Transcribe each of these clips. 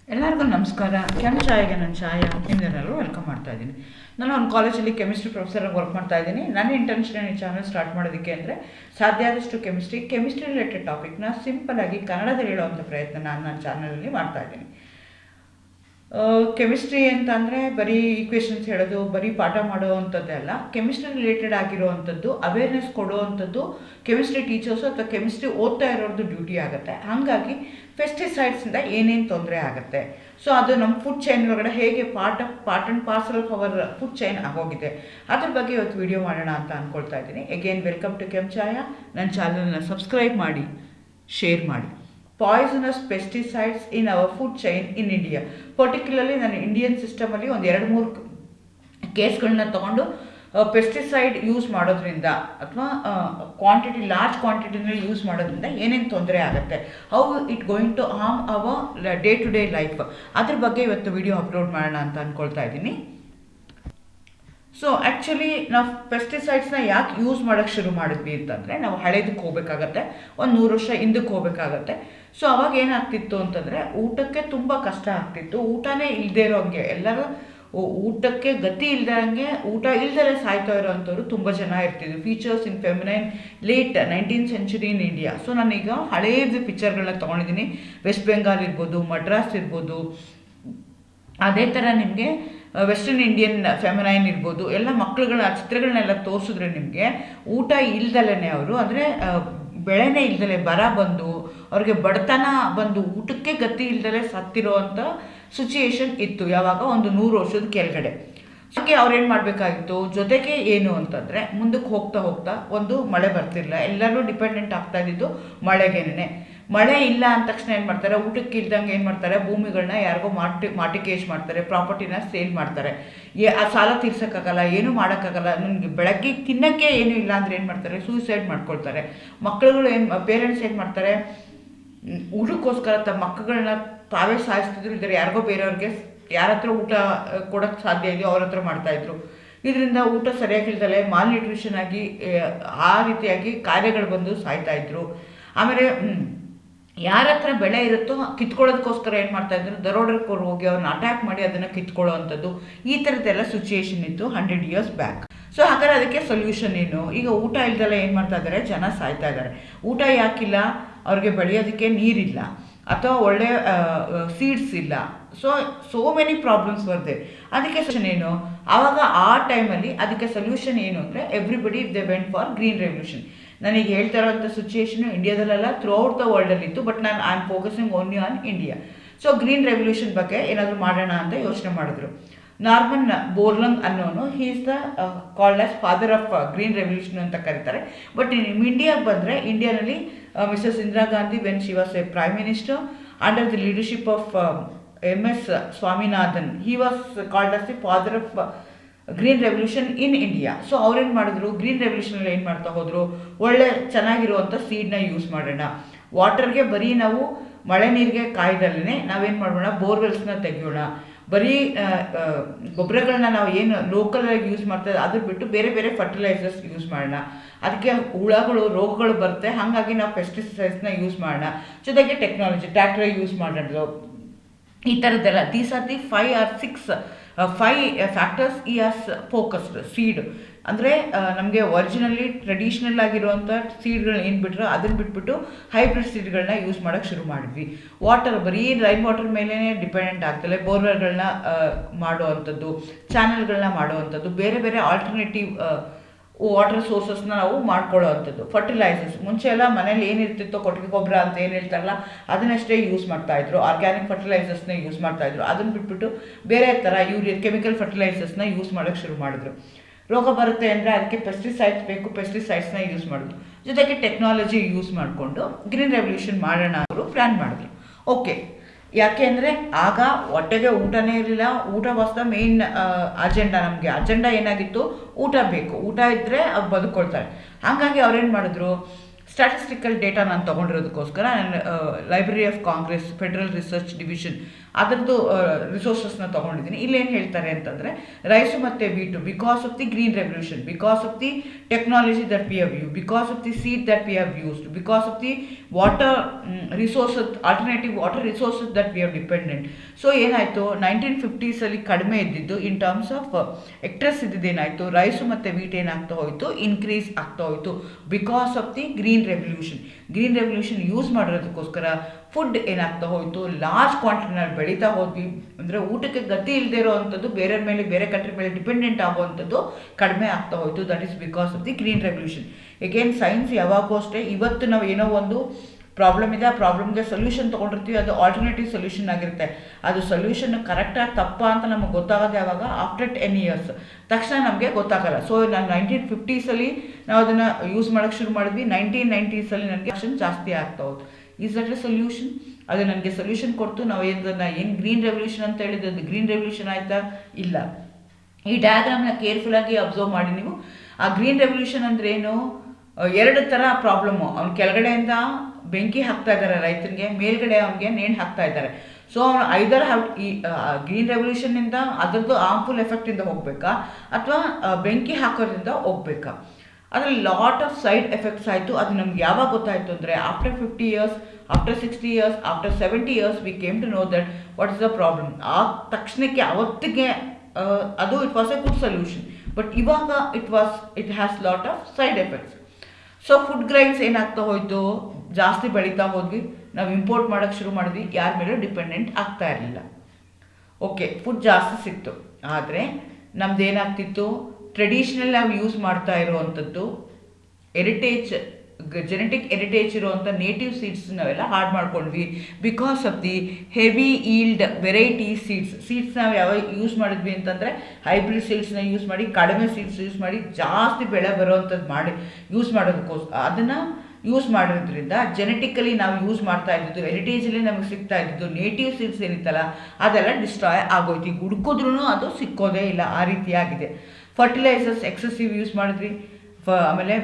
ಎಲ್ಲರಿಗೂ ನಮಸ್ಕಾರ. ಚಾಯ್ಗೆ ನನ್ನ ಚಾಯ ನಿಮ್ಮೆಲ್ಲರೂ ವೆಲ್ಕಮ್ ಮಾಡ್ತಾ ಇದ್ದೀನಿ. ನಾನು ಒಂದು ಕಾಲೇಜಲ್ಲಿ ಕೆಮಿಸ್ಟ್ರಿ ಪ್ರೊಫೆಸರಾಗಿ ವರ್ಕ್ ಮಾಡ್ತಾ ಇದ್ದೀನಿ. ನನ್ನ ಇಂಟೆನ್ಷನ್ ಈ ಚಾನಲ್ ಸ್ಟಾರ್ಟ್ ಮಾಡೋದಕ್ಕೆ ಅಂದರೆ ಸಾಧ್ಯ ಆದಷ್ಟು ಕೆಮಿಸ್ಟ್ರಿ ರಿಲೇಟೆಡ್ ಟಾಪಿಕ್ನ ಸಿಂಪಲ್ಲಾಗಿ ಕನ್ನಡದಲ್ಲಿ ಹೇಳುವಂಥ ಪ್ರಯತ್ನ ನಾನು ನನ್ನ ಚಾನಲಲ್ಲಿ ಮಾಡ್ತಾ ಇದ್ದೀನಿ. ಕೆಮಿಸ್ಟ್ರಿ ಅಂತಂದರೆ ಬರೀ ಈಕ್ವೇಷನ್ಸ್ ಹೇಳೋದು, ಬರೀ ಪಾಠ ಮಾಡುವಂಥದ್ದೇ ಅಲ್ಲ. ಕೆಮಿಸ್ಟ್ರಿ ರಿಲೇಟೆಡ್ ಆಗಿರುವಂಥದ್ದು ಅವೇರ್ನೆಸ್ ಕೊಡುವಂಥದ್ದು ಕೆಮಿಸ್ಟ್ರಿ ಟೀಚರ್ಸು ಅಥವಾ ಕೆಮಿಸ್ಟ್ರಿ ಓದ್ತಾ ಇರೋದು ಡ್ಯೂಟಿ ಆಗುತ್ತೆ. ಹಾಗಾಗಿ ಪೆಸ್ಟಿಸೈಡ್ಸಿಂದ ಏನೇನು ತೊಂದರೆ ಆಗುತ್ತೆ, ಸೊ ಅದು ನಮ್ಮ ಫುಡ್ ಚೈನ್ ಒಳಗಡೆ ಹೇಗೆ part and parcel of our food chain ಆಗೋಗಿದೆ, ಅದ್ರ ಬಗ್ಗೆ ಇವತ್ತು ವಿಡಿಯೋ ಮಾಡೋಣ ಅಂತ ಅಂದ್ಕೊಳ್ತಾ ಇದ್ದೀನಿ. Again welcome to Kenchaya. ನನ್ನ ಚಾನಲ್ನ ಸಬ್ಸ್ಕ್ರೈಬ್ ಮಾಡಿ, ಶೇರ್ ಮಾಡಿ. Poisonous pesticides in our food chain in India. Particularly ನಾನು ಇಂಡಿಯನ್ ಸಿಸ್ಟಮಲ್ಲಿ ಒಂದು 2-3 ಕೇಸ್ಗಳನ್ನ ತೊಗೊಂಡು ಪೆಸ್ಟಿಸೈಡ್ ಯೂಸ್ ಮಾಡೋದ್ರಿಂದ ಅಥವಾ ಲಾರ್ಜ್ ಕ್ವಾಂಟಿಟಿನಲ್ಲಿ ಯೂಸ್ ಮಾಡೋದ್ರಿಂದ ಏನೇನು ತೊಂದರೆ ಆಗುತ್ತೆ, how it going to harm our day to day life, ಅದ್ರ ಬಗ್ಗೆ ಇವತ್ತು ವಿಡಿಯೋ ಅಪ್ಲೋಡ್ ಮಾಡೋಣ ಅಂತ ಅಂದ್ಕೊಳ್ತಾ ಇದ್ದೀನಿ. ಸೊ ಆ್ಯಕ್ಚುಲಿ ನಾವು ಪೆಸ್ಟಿಸೈಡ್ಸ್ನ ಯಾಕೆ ಯೂಸ್ ಮಾಡೋಕ್ಕೆ ಶುರು ಮಾಡಿದ್ವಿ ಅಂತಂದರೆ, ನಾವು ಹಳೇದಕ್ಕೆ ಹೋಗಬೇಕಾಗತ್ತೆ, ಒಂದು 100 ವರ್ಷ ಹಿಂದಕ್ಕೆ ಹೋಗಬೇಕಾಗತ್ತೆ. ಸೊ ಅವಾಗ ಏನಾಗ್ತಿತ್ತು ಅಂತಂದರೆ ಊಟಕ್ಕೆ ತುಂಬ ಕಷ್ಟ ಆಗ್ತಿತ್ತು. ಊಟನೇ ಇಲ್ಲದೇ ಇರೋಂಗೆ, ಎಲ್ಲರೂ ಊಟಕ್ಕೆ ಗತಿ ಇಲ್ದಂಗೆ, ಊಟ ಇಲ್ದಲೇ ಸಾಯ್ತಾ ಇರೋವಂಥವ್ರು ತುಂಬ ಜನ ಇರ್ತಿದ್ರು. Features in feminine late 19th century in India. So ನಾನೀಗ ಹಳೇದು ಪಿಕ್ಚರ್ಗಳನ್ನ ತೊಗೊಂಡಿದ್ದೀನಿ. ವೆಸ್ಟ್ ಬೆಂಗಾಲ್ ಇರ್ಬೋದು, ಮಡ್ರಾಸ್ ಇರ್ಬೋದು, ಅದೇ ಥರ ನಿಮಗೆ ವೆಸ್ಟರ್ನ್ ಇಂಡಿಯನ್ ಫೆಮಿನೈನ್ ಇರ್ಬೋದು, ಎಲ್ಲ ಮಕ್ಕಳುಗಳ ಚಿತ್ರಗಳನ್ನೆಲ್ಲ ತೋರಿಸಿದ್ರೆ ನಿಮಗೆ ಊಟ ಇಲ್ದಲೇ ಅವರು, ಅಂದರೆ ಬೆಳೆನೇ ಇಲ್ದಲೆ ಬರ ಬಂದು ಅವ್ರಿಗೆ ಬಡತನ ಬಂದು ಊಟಕ್ಕೆ ಗತಿ ಇಲ್ದಲೆ ಸತ್ತಿರೋ ಅಂಥ ಸಿಚುಯೇಷನ್ ಇತ್ತು ಯಾವಾಗ, ಒಂದು 100 ವರ್ಷದ ಕೆಳಗಡೆ. ಅದಕ್ಕೆ ಅವ್ರೇನು ಮಾಡಬೇಕಾಗಿತ್ತು, ಜೊತೆಗೆ ಏನು ಅಂತಂದರೆ ಮುಂದಕ್ಕೆ ಹೋಗ್ತಾ ಹೋಗ್ತಾ ಒಂದು ಮಳೆ ಬರ್ತಿರಲಿಲ್ಲ, ಎಲ್ಲರೂ ಡಿಪೆಂಡೆಂಟ್ ಆಗ್ತಾ ಇದ್ದಿದ್ದು ಮಳೆಗೇನೆ. ಮಳೆ ಇಲ್ಲ ಅಂದ ತಕ್ಷಣ ಏನು ಮಾಡ್ತಾರೆ, ಊಟಕ್ಕೆ ಇಲ್ದಂಗೆ ಏನು ಮಾಡ್ತಾರೆ, ಭೂಮಿಗಳನ್ನ ಯಾರಿಗೋ ಮಾಟಿಕೇಶ್ ಮಾಡ್ತಾರೆ, ಪ್ರಾಪರ್ಟಿನ ಸೇಲ್ ಮಾಡ್ತಾರೆ. ಆ ಸಾಲ ತೀರ್ಸೋಕ್ಕಾಗಲ್ಲ, ಏನೂ ಮಾಡೋಕ್ಕಾಗಲ್ಲ, ನನಗೆ ಬೆಳಗ್ಗೆ ತಿನ್ನೋಕ್ಕೆ ಏನೂ ಇಲ್ಲ ಅಂದರೆ ಏನು ಮಾಡ್ತಾರೆ, ಸೂಸೈಡ್ ಮಾಡ್ಕೊಳ್ತಾರೆ. ಮಕ್ಕಳುಗಳು ಪೇರೆಂಟ್ಸ್ ಏನು ಮಾಡ್ತಾರೆ, ಊಟಕ್ಕೋಸ್ಕರ ತಮ್ಮ ಮಕ್ಕಳನ್ನ ತಾವೇ ಸಾಯಿಸ್ತಿದ್ರು, ಇದ್ದಾರೆ ಯಾರಿಗೋ ಬೇರೆಯವ್ರಿಗೆ ಯಾರ ಹತ್ರ ಊಟ ಕೊಡೋಕ್ಕೆ ಸಾಧ್ಯ ಇದೆಯೋ ಅವ್ರ ಹತ್ರ ಮಾಡ್ತಾಯಿದ್ರು. ಇದರಿಂದ ಊಟ ಸರಿಯಾಗಿ ಇಲ್ದಲೆ ಮಾಲ್ ನ್ಯೂಟ್ರಿಷನ್ ಆಗಿ ಆ ರೀತಿಯಾಗಿ ಕಾರ್ಯಗಳು ಬಂದು ಸಾಯ್ತಾಯಿದ್ರು. ಆಮೇಲೆ ಯಾರ ಹತ್ರ ಬೆಳೆ ಇರುತ್ತೋ ಕಿತ್ಕೊಳ್ಳೋದಕ್ಕೋಸ್ಕರ ಏನು ಮಾಡ್ತಾಯಿದ್ರು, ದರೋಡೆಕೋರು ಹೋಗಿ ಅವ್ರನ್ನ ಅಟ್ಯಾಕ್ ಮಾಡಿ ಅದನ್ನು ಕಿತ್ಕೊಳ್ಳೋ ಅಂಥದ್ದು, ಈ ಥರದ್ದೆಲ್ಲ ಸಿಚುಯೇಷನ್ ಇತ್ತು 100 years ಬ್ಯಾಕ್. ಸೊ ಹಾಗಾದ್ರೆ ಅದಕ್ಕೆ ಸೊಲ್ಯೂಷನ್ ಏನು? ಈಗ ಊಟ ಇಲ್ದೆಲ್ಲ ಏನು ಮಾಡ್ತಾ ಇದ್ದಾರೆ, ಜನ ಸಾಯ್ತಾ ಇದ್ದಾರೆ. ಊಟ ಯಾಕಿಲ್ಲ, ಅವ್ರಿಗೆ ಬೆಳೆಯೋದಕ್ಕೆ ನೀರಿಲ್ಲ ಅಥವಾ ಒಳ್ಳೆ ಸೀಡ್ಸ್ ಇಲ್ಲ. ಸೋ ಮೆನಿ ಪ್ರಾಬ್ಲಮ್ಸ್ ಬರ್ತದೆ. ಅದಕ್ಕೆ ಸೊಲ್ಯೂಷನ್ ಏನು? ಆವಾಗ ಆ ಟೈಮಲ್ಲಿ ಅದಕ್ಕೆ ಸೊಲ್ಯೂಷನ್ ಏನು ಅಂದರೆ, everybody they went for green revolution. ನನಗೆ ಹೇಳ್ತಾ ಇರೋಂಥ ಸಿಚುಯೇಷನು ಇಂಡಿಯಾದಲ್ಲೆಲ್ಲ ಥ್ರೂ ಔಟ್ ದ ವರ್ಲ್ಡಲ್ಲಿ ಇತ್ತು, ಬಟ್ ನಾನು I am focusing only on India. So green revolution ಬಗ್ಗೆ ಏನಾದರೂ ಮಾಡೋಣ ಅಂತ ಯೋಚನೆ ಮಾಡಿದ್ರು. ನಾರ್ಮನ್ ಬೋರ್ಲಂಗ್ ಅನ್ನೋನು, he is the called as father of green revolution ಅಂತ ಕರೀತಾರೆ. ಬಟ್ ಇಂಡಿಯಾಗೆ ಬಂದರೆ, ಇಂಡಿಯಾನಲ್ಲಿ Mrs Indira Gandhi, when she was a prime minister under the leadership of MS Swaminathan, he was called as the father of green revolution in India. So ಅವ್ರೇನು ಮಾಡಿದ್ರು, green ರೆವಲ್ಯೂಷನಲ್ಲಿ ಏನು ಮಾಡ್ತಾ ಹೋದರು, ಒಳ್ಳೆ ಚೆನ್ನಾಗಿರುವಂಥ ಸೀಡ್ನ ಯೂಸ್ ಮಾಡೋಣ, ವಾಟರ್ಗೆ ಬರೀ ನಾವು ಮಳೆ ನೀರಿಗೆ ಕಾಯ್ದಲ್ಲೇ ನಾವೇನು ಮಾಡೋಣ, ಬೋರ್ವೆಲ್ಸ್ನ ತೆಗಿಯೋಣ, ಬರೀ ಗೊಬ್ಬರಗಳನ್ನ ನಾವು ಏನು ಲೋಕಲಾಗಿ ಯೂಸ್ ಮಾಡ್ತಾ ಅದ್ರ ಬಿಟ್ಟು ಬೇರೆ ಬೇರೆ ಫರ್ಟಿಲೈಸರ್ಸ್ ಯೂಸ್ ಮಾಡೋಣ, ಅದಕ್ಕೆ ಹುಳಗಳು ರೋಗಗಳು ಬರುತ್ತೆ, ಹಾಗಾಗಿ ನಾವು ಪೆಸ್ಟಿಸೈಡ್ಸ್ನ ಯೂಸ್ ಮಾಡೋಣ, ಜೊತೆಗೆ ಟೆಕ್ನಾಲಜಿ ಟ್ರ್ಯಾಕ್ಟರ್ ಯೂಸ್ ಮಾಡೋದು, ಈ ಥರದ್ದೆಲ್ಲ. These are the 5 or 6 factors ಈ ಆಸ್ ಫೋಕಸ್ಡ್ ಸೀಡ್. ಅಂದರೆ ನಮಗೆ ಒರಿಜಿನಲಿ ಟ್ರೆಡಿಷ್ನಲ್ ಆಗಿರುವಂಥ ಸೀಡ್ಗಳನ್ನ ಏನು ಬಿಟ್ಟರು, ಅದನ್ನು ಬಿಟ್ಬಿಟ್ಟು ಹೈಬ್ರಿಡ್ ಸೀಡ್ಗಳನ್ನ ಯೂಸ್ ಮಾಡೋಕ್ಕೆ ಶುರು ಮಾಡಿದ್ವಿ. ವಾಟರ್ ಬರೀ ರೈನ್ ವಾಟರ್ ಮೇಲೇ ಡಿಪೆಂಡೆಂಟ್ ಆಗ್ತದೆ, ಬೋರ್ವೆಲ್ಗಳನ್ನ ಮಾಡುವಂಥದ್ದು, ಚಾನಲ್ಗಳನ್ನ ಮಾಡುವಂಥದ್ದು, ಬೇರೆ ಬೇರೆ ಆಲ್ಟರ್ನೇಟಿವ್ ವಾಟರ್ ಸೋರ್ಸಸ್ನ ನಾವು ಮಾಡ್ಕೊಳ್ಳೋ ಅಂಥದ್ದು. ಫರ್ಟಿಲೈಸರ್ಸ್ ಮುಂಚೆ ಎಲ್ಲ ಮನೇಲಿ ಏನಿರ್ತಿತ್ತೋ, ಕೊಟ್ಟಿಗೆ ಗೊಬ್ಬರ ಅಂತ ಏನು ಹೇಳ್ತಾರಲ್ಲ, ಅದನ್ನಷ್ಟೇ ಯೂಸ್ ಮಾಡ್ತಾಯಿದ್ರು. ಆರ್ಗ್ಯಾನಿಕ್ ಫರ್ಟಿಲೈಸರ್ಸ್ನ ಯೂಸ್ ಮಾಡ್ತಾಯಿದ್ರು. ಅದನ್ನು ಬಿಟ್ಬಿಟ್ಟು ಬೇರೆ ಥರ ಕೆಮಿಕಲ್ ಫರ್ಟಿಲೈಸರ್ಸ್ನ ಯೂಸ್ ಮಾಡೋಕ್ಕೆ ಶುರು ಮಾಡಿದ್ರು. ರೋಗ ಬರುತ್ತೆ ಅಂದರೆ ಅದಕ್ಕೆ ಪೆಸ್ಟಿಸೈಡ್ಸ್ ಬೇಕು, ಪೆಸ್ಟಿಸೈಡ್ಸ್ನ ಯೂಸ್ ಮಾಡೋದು, ಜೊತೆಗೆ ಟೆಕ್ನಾಲಜಿ ಯೂಸ್ ಮಾಡಿಕೊಂಡು ಗ್ರೀನ್ ರೆವಲ್ಯೂಷನ್ ಮಾಡೋಣ ಅವರು ಪ್ಲ್ಯಾನ್ ಮಾಡಿದ್ರು. ಓಕೆ, ಯಾಕೆ ಅಂದರೆ ಆಗ ಹೊಟ್ಟೆಗೆ ಊಟನೇ ಇರಲಿಲ್ಲ. ಊಟ ವಾಸ್ ದ ಮೇನ್ ಅಜೆಂಡಾ. ನಮಗೆ ಅಜೆಂಡಾ ಏನಾಗಿತ್ತು, ಊಟ ಬೇಕು, ಊಟ ಇದ್ದರೆ ಅವ್ರು ಬದುಕೊಳ್ತಾರೆ. ಹಾಗಾಗಿ ಅವ್ರೇನು ಮಾಡಿದ್ರು, ಸ್ಟ್ಯಾಟಿಸ್ಟಿಕಲ್ ಡೇಟಾ ನಾನು ತೊಗೊಂಡಿರೋದಕ್ಕೋಸ್ಕರ ನಾನು library of Congress federal research division ಅದರದ್ದು ರಿಸೋರ್ಸಸ್ನ ತೊಗೊಂಡಿದ್ದೀನಿ. ಇಲ್ಲೇನು ಹೇಳ್ತಾರೆ ಅಂತಂದರೆ ರೈಸು ಮತ್ತು wheat because of the green revolution, because of the technology that we have you, because of the seed that we have used, because of the water resources, alternative water resources that we have dependent. So ಏನಾಯಿತು 1950s ಕಡಿಮೆ ಇದ್ದಿದ್ದು in terms of acres ಇದ್ದಿದ್ದೇನಾಯಿತು, rice ಮತ್ತು wheat ಏನಾಗ್ತಾ ಹೋಯಿತು, increase ಆಗ್ತಾ ಹೋಯಿತು because of the green revolution. Green revolution use ಮಾಡಿರೋದಕ್ಕೋಸ್ಕರ ಫುಡ್ ಏನಾಗ್ತಾ ಹೋಯಿತು, ಲಾರ್ಜ್ ಕ್ವಾಂಟಿಟಿನಲ್ಲಿ ಬೆಳೀತಾ ಹೋದ್ವಿ. ಅಂದರೆ ಊಟಕ್ಕೆ ಗತಿ ಇಲ್ಲದೆ ಇರೋ ಅಂಥದ್ದು, ಬೇರೆ ಮೇಲೆ ಬೇರೆ ಕಂಟ್ರಿ ಮೇಲೆ ಡಿಪೆಂಡೆಂಟ್ ಆಗುವಂಥದ್ದು ಕಡಿಮೆ ಆಗ್ತಾ ಹೋಯಿತು. That is because of the green revolution. Again science ಯಾವಾಗೂ ಅಷ್ಟೇ, ಇವತ್ತು ನಾವು ಏನೋ ಒಂದು ಪ್ರಾಬ್ಲಮ್ ಇದೆ, ಆ ಪ್ರಾಬ್ಲಮ್ಗೆ ಸೊಲ್ಯೂಷನ್ ತೊಗೊಂಡಿರ್ತೀವಿ, ಅದು ಆಲ್ಟರ್ನೇಟಿವ್ ಸೊಲ್ಯೂಷನ್ ಆಗಿರುತ್ತೆ. ಅದು ಸೊಲ್ಯೂಷನ್ ಕರೆಕ್ಟಾಗಿ ತಪ್ಪಾ ಅಂತ ನಮಗೆ ಗೊತ್ತಾಗೋದು ಯಾವಾಗ, ಆಫ್ಟರ್ 10 years ತಕ್ಷಣ ನಮಗೆ ಗೊತ್ತಾಗಲ್ಲ. ಸೊ ನಾನು 1950s ನಾವು ಅದನ್ನು ಯೂಸ್ ಮಾಡೋಕ್ಕೆ ಶುರು ಮಾಡಿದ್ವಿ. 1990s ನನಗೆ ಆಕ್ಷನ್ ಜಾಸ್ತಿ ಆಗ್ತಾ ಹೋಯ್ತು. Is that A solution? ಅದು ನನಗೆ ಸೊಲ್ಯೂಷನ್ ಕೊಡ್ತು. ನಾವು ಏನು ಗ್ರೀನ್ ರೆವಲ್ಯೂಷನ್ ಅಂತ ಹೇಳಿದ್ದು, ಅದು ಗ್ರೀನ್ ರೆವಲ್ಯೂಷನ್ ಆಯಿತಾ? ಇಲ್ಲ. ಈ ಡಯಾಗ್ರಾಮ್ನ ಕೇರ್ಫುಲ್ಲಾಗಿ ಅಬ್ಸರ್ವ್ ಮಾಡಿ ನೀವು. ಆ ಗ್ರೀನ್ ರೆವಲ್ಯೂಷನ್ ಅಂದರೆ ಏನು, 2 ಥರ ಪ್ರಾಬ್ಲಮ್ಮು. ಅವ್ನು ಕೆಳಗಡೆಯಿಂದ ಬೆಂಕಿ ಹಾಕ್ತಾ ಇದ್ದಾರೆ ರೈತನಿಗೆ, ಮೇಲ್ಗಡೆ ಅವನಿಗೆ ನೇಣು ಹಾಕ್ತಾ ಇದ್ದಾರೆ. ಸೊ ಅವನು ಐದರ್ ಈ ಗ್ರೀನ್ ರೆವಲ್ಯೂಷನ್ನಿಂದ ಅದರದ್ದು ಹಾರ್ಮ್ಫುಲ್ ಎಫೆಕ್ಟಿಂದ ಹೋಗಬೇಕಾ ಅಥವಾ ಬೆಂಕಿ ಹಾಕೋದ್ರಿಂದ ಹೋಗ್ಬೇಕಾ? ಅದರಲ್ಲಿ ಲಾಟ್ ಆಫ್ ಸೈಡ್ ಎಫೆಕ್ಟ್ಸ್ ಆಯಿತು. ಅದು ನಮ್ಗೆ ಯಾವಾಗ ಗೊತ್ತಾಯಿತು ಅಂದರೆ after 50 years, after 60 years, after 70 years we came to know that what is the problem. ಆ ತಕ್ಷಣಕ್ಕೆ ಅವತ್ತಿಗೆ ಅದು it was a good solution. But ಇವಾಗ it has lot of side effects. So food grains ಏನಾಗ್ತಾ ಹೋಯಿತು, ಜಾಸ್ತಿ ಬೆಳೀತಾ ಹೋದ್ವಿ, ನಾವು ಇಂಪೋರ್ಟ್ ಮಾಡೋಕ್ಕೆ ಶುರು ಮಾಡಿದ್ವಿ, ಯಾರ ಮೇಲೂ ಡಿಪೆಂಡೆಂಟ್ ಆಗ್ತಾ ಇರಲಿಲ್ಲ. ಓಕೆ, ಫುಡ್ ಜಾಸ್ತಿ ಸಿಕ್ತು, ಆದರೆ ನಮ್ದು ಏನಾಗ್ತಿತ್ತು, ಟ್ರೆಡಿಷ್ನಲ್ ನಾವು ಯೂಸ್ ಮಾಡ್ತಾ ಇರೋವಂಥದ್ದು ಜೆನೆಟಿಕ್ ಹೆರಿಟೇಜ್ ಇರುವಂಥ ನೇಟಿವ್ ಸೀಡ್ಸ್ ನಾವೆಲ್ಲ ಹಾಳು ಮಾಡ್ಕೊಂಡ್ವಿ because of the heavy yield variety seeds ನಾವು ಯಾವಾಗ ಯೂಸ್ ಮಾಡಿದ್ವಿ ಅಂತಂದರೆ ಹೈಬ್ರಿಡ್ ಸೀಡ್ಸ್ನ ಯೂಸ್ ಮಾಡಿ, ಕಡಿಮೆ ಸೀಡ್ಸ್ ಯೂಸ್ ಮಾಡಿ, ಜಾಸ್ತಿ ಬೆಳೆ ಬರೋವಂಥದ್ದು ಯೂಸ್ ಮಾಡೋದಕ್ಕೋಸ್ಕರ ಅದನ್ನು ಯೂಸ್ ಮಾಡೋದ್ರಿಂದ ಜೆನೆಟಿಕಲಿ ನಾವು ಯೂಸ್ ಮಾಡ್ತಾ ಇದ್ದಿದ್ದು, ಹೆರಿಟೇಜಲ್ಲಿ ನಮಗೆ ಸಿಗ್ತಾ ಇದ್ದಿದ್ದು ನೇಟಿವ್ ಸೀಡ್ಸ್ ಏನಿತ್ತಲ್ಲ ಅದೆಲ್ಲ ಡಿಸ್ಟ್ರಾಯ್ ಆಗೋಯ್ತು. ಈಗ ಹುಡ್ಕಿದ್ರೂ ಅದು ಸಿಕ್ಕೋದೇ ಇಲ್ಲ, ಆ ರೀತಿಯಾಗಿದೆ. ಫರ್ಟಿಲೈಸರ್ಸ್ ಎಕ್ಸೆಸಿವ್ ಯೂಸ್ ಮಾಡಿದ್ವಿ, ಆಮೇಲೆ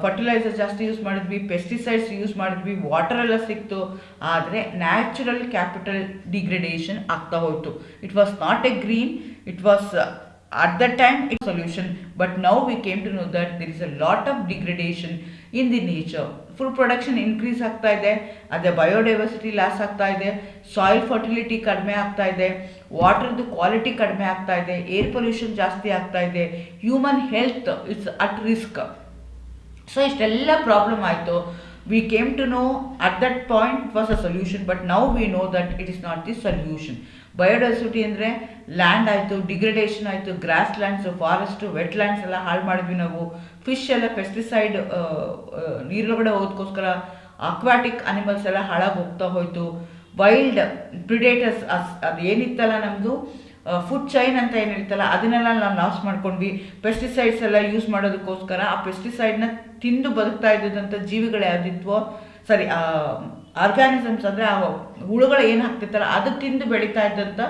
ಫರ್ಟಿಲೈಸರ್ ಜಾಸ್ತಿ ಯೂಸ್ ಮಾಡಿದ್ವಿ, ಪೆಸ್ಟಿಸೈಡ್ಸ್ ಯೂಸ್ ಮಾಡಿದ್ವಿ, ವಾಟರ್ ಎಲ್ಲ ಸಿಕ್ತು, ಆದರೆ ನ್ಯಾಚುರಲ್ ಕ್ಯಾಪಿಟಲ್ ಡಿಗ್ರೇಡೇಷನ್ ಆಗ್ತಾ ಹೋಯಿತು. It was not A green, it was at that time it's solution, but now we came to know that there is a lot of degradation in the nature. Food production increase ಆಗ್ತಾ ಇದೆ, ಅದೇ biodiversity loss ಆಗ್ತಾ ಇದೆ, soil fertility ಕಡಿಮೆ ಆಗ್ತಾ ಇದೆ, ವಾಟರ್ದು quality ಕಡಿಮೆ ಆಗ್ತಾ ಇದೆ, ಏರ್ ಪೊಲ್ಯೂಷನ್ ಜಾಸ್ತಿ ಆಗ್ತಾ ಇದೆ, human health it's at risk. So ಇಷ್ಟೆಲ್ಲ ಪ್ರಾಬ್ಲಮ್ ಆಯಿತು. We came to know at that point it was a solution, but now we know that it is not the solution. Biodiversity ಅಂದರೆ land ಆಯಿತು, degradation ಆಯಿತು, gross lands, forest, wetlands ಎಲ್ಲ ಹಾಳು ಮಾಡಿದ್ವಿ ನಾವು. Fish ಎಲ್ಲ ಪೆಸ್ಟಿಸೈಡ್ ನೀರೊಳಗಡೆ ಹೋಗೋದಕ್ಕೋಸ್ಕರ ಅಕ್ವಾಟಿಕ್ ಅನಿಮಲ್ಸ್ ಎಲ್ಲ ಹಾಳಾಗಿ ಹೋಗ್ತಾ ಹೋಯಿತು. ವೈಲ್ಡ್ ಪ್ರಿಡೇಟರ್ಸ್ ಅದು ಏನಿತ್ತಲ್ಲ ನಮ್ಮದು ಫುಡ್ ಚೈನ್ ಅಂತ ಏನಿರ್ತಲ್ಲ ಅದನ್ನೆಲ್ಲ ನಾವು ಲಾಸ್ ಮಾಡ್ಕೊಂಡ್ವಿ. ಪೆಸ್ಟಿಸೈಡ್ಸ್ ಎಲ್ಲ ಯೂಸ್ ಮಾಡೋದಕ್ಕೋಸ್ಕರ ಆ ಪೆಸ್ಟಿಸೈಡ್ನ ತಿಂದು ಬದುಕ್ತಾ ಇದ್ದಂಥ ಜೀವಿಗಳು ಯಾವುದಿದ್ವೋ, ಸರಿ ಆರ್ಗ್ಯಾನಿಸಮ್ಸ್ ಅಂದರೆ ಆ ಹುಳುಗಳು ಏನು ಹಾಕ್ತಿತ್ತಲ್ಲ ಅದು ತಿಂದು ಬೆಳೀತಾ ಇದ್ದಂಥ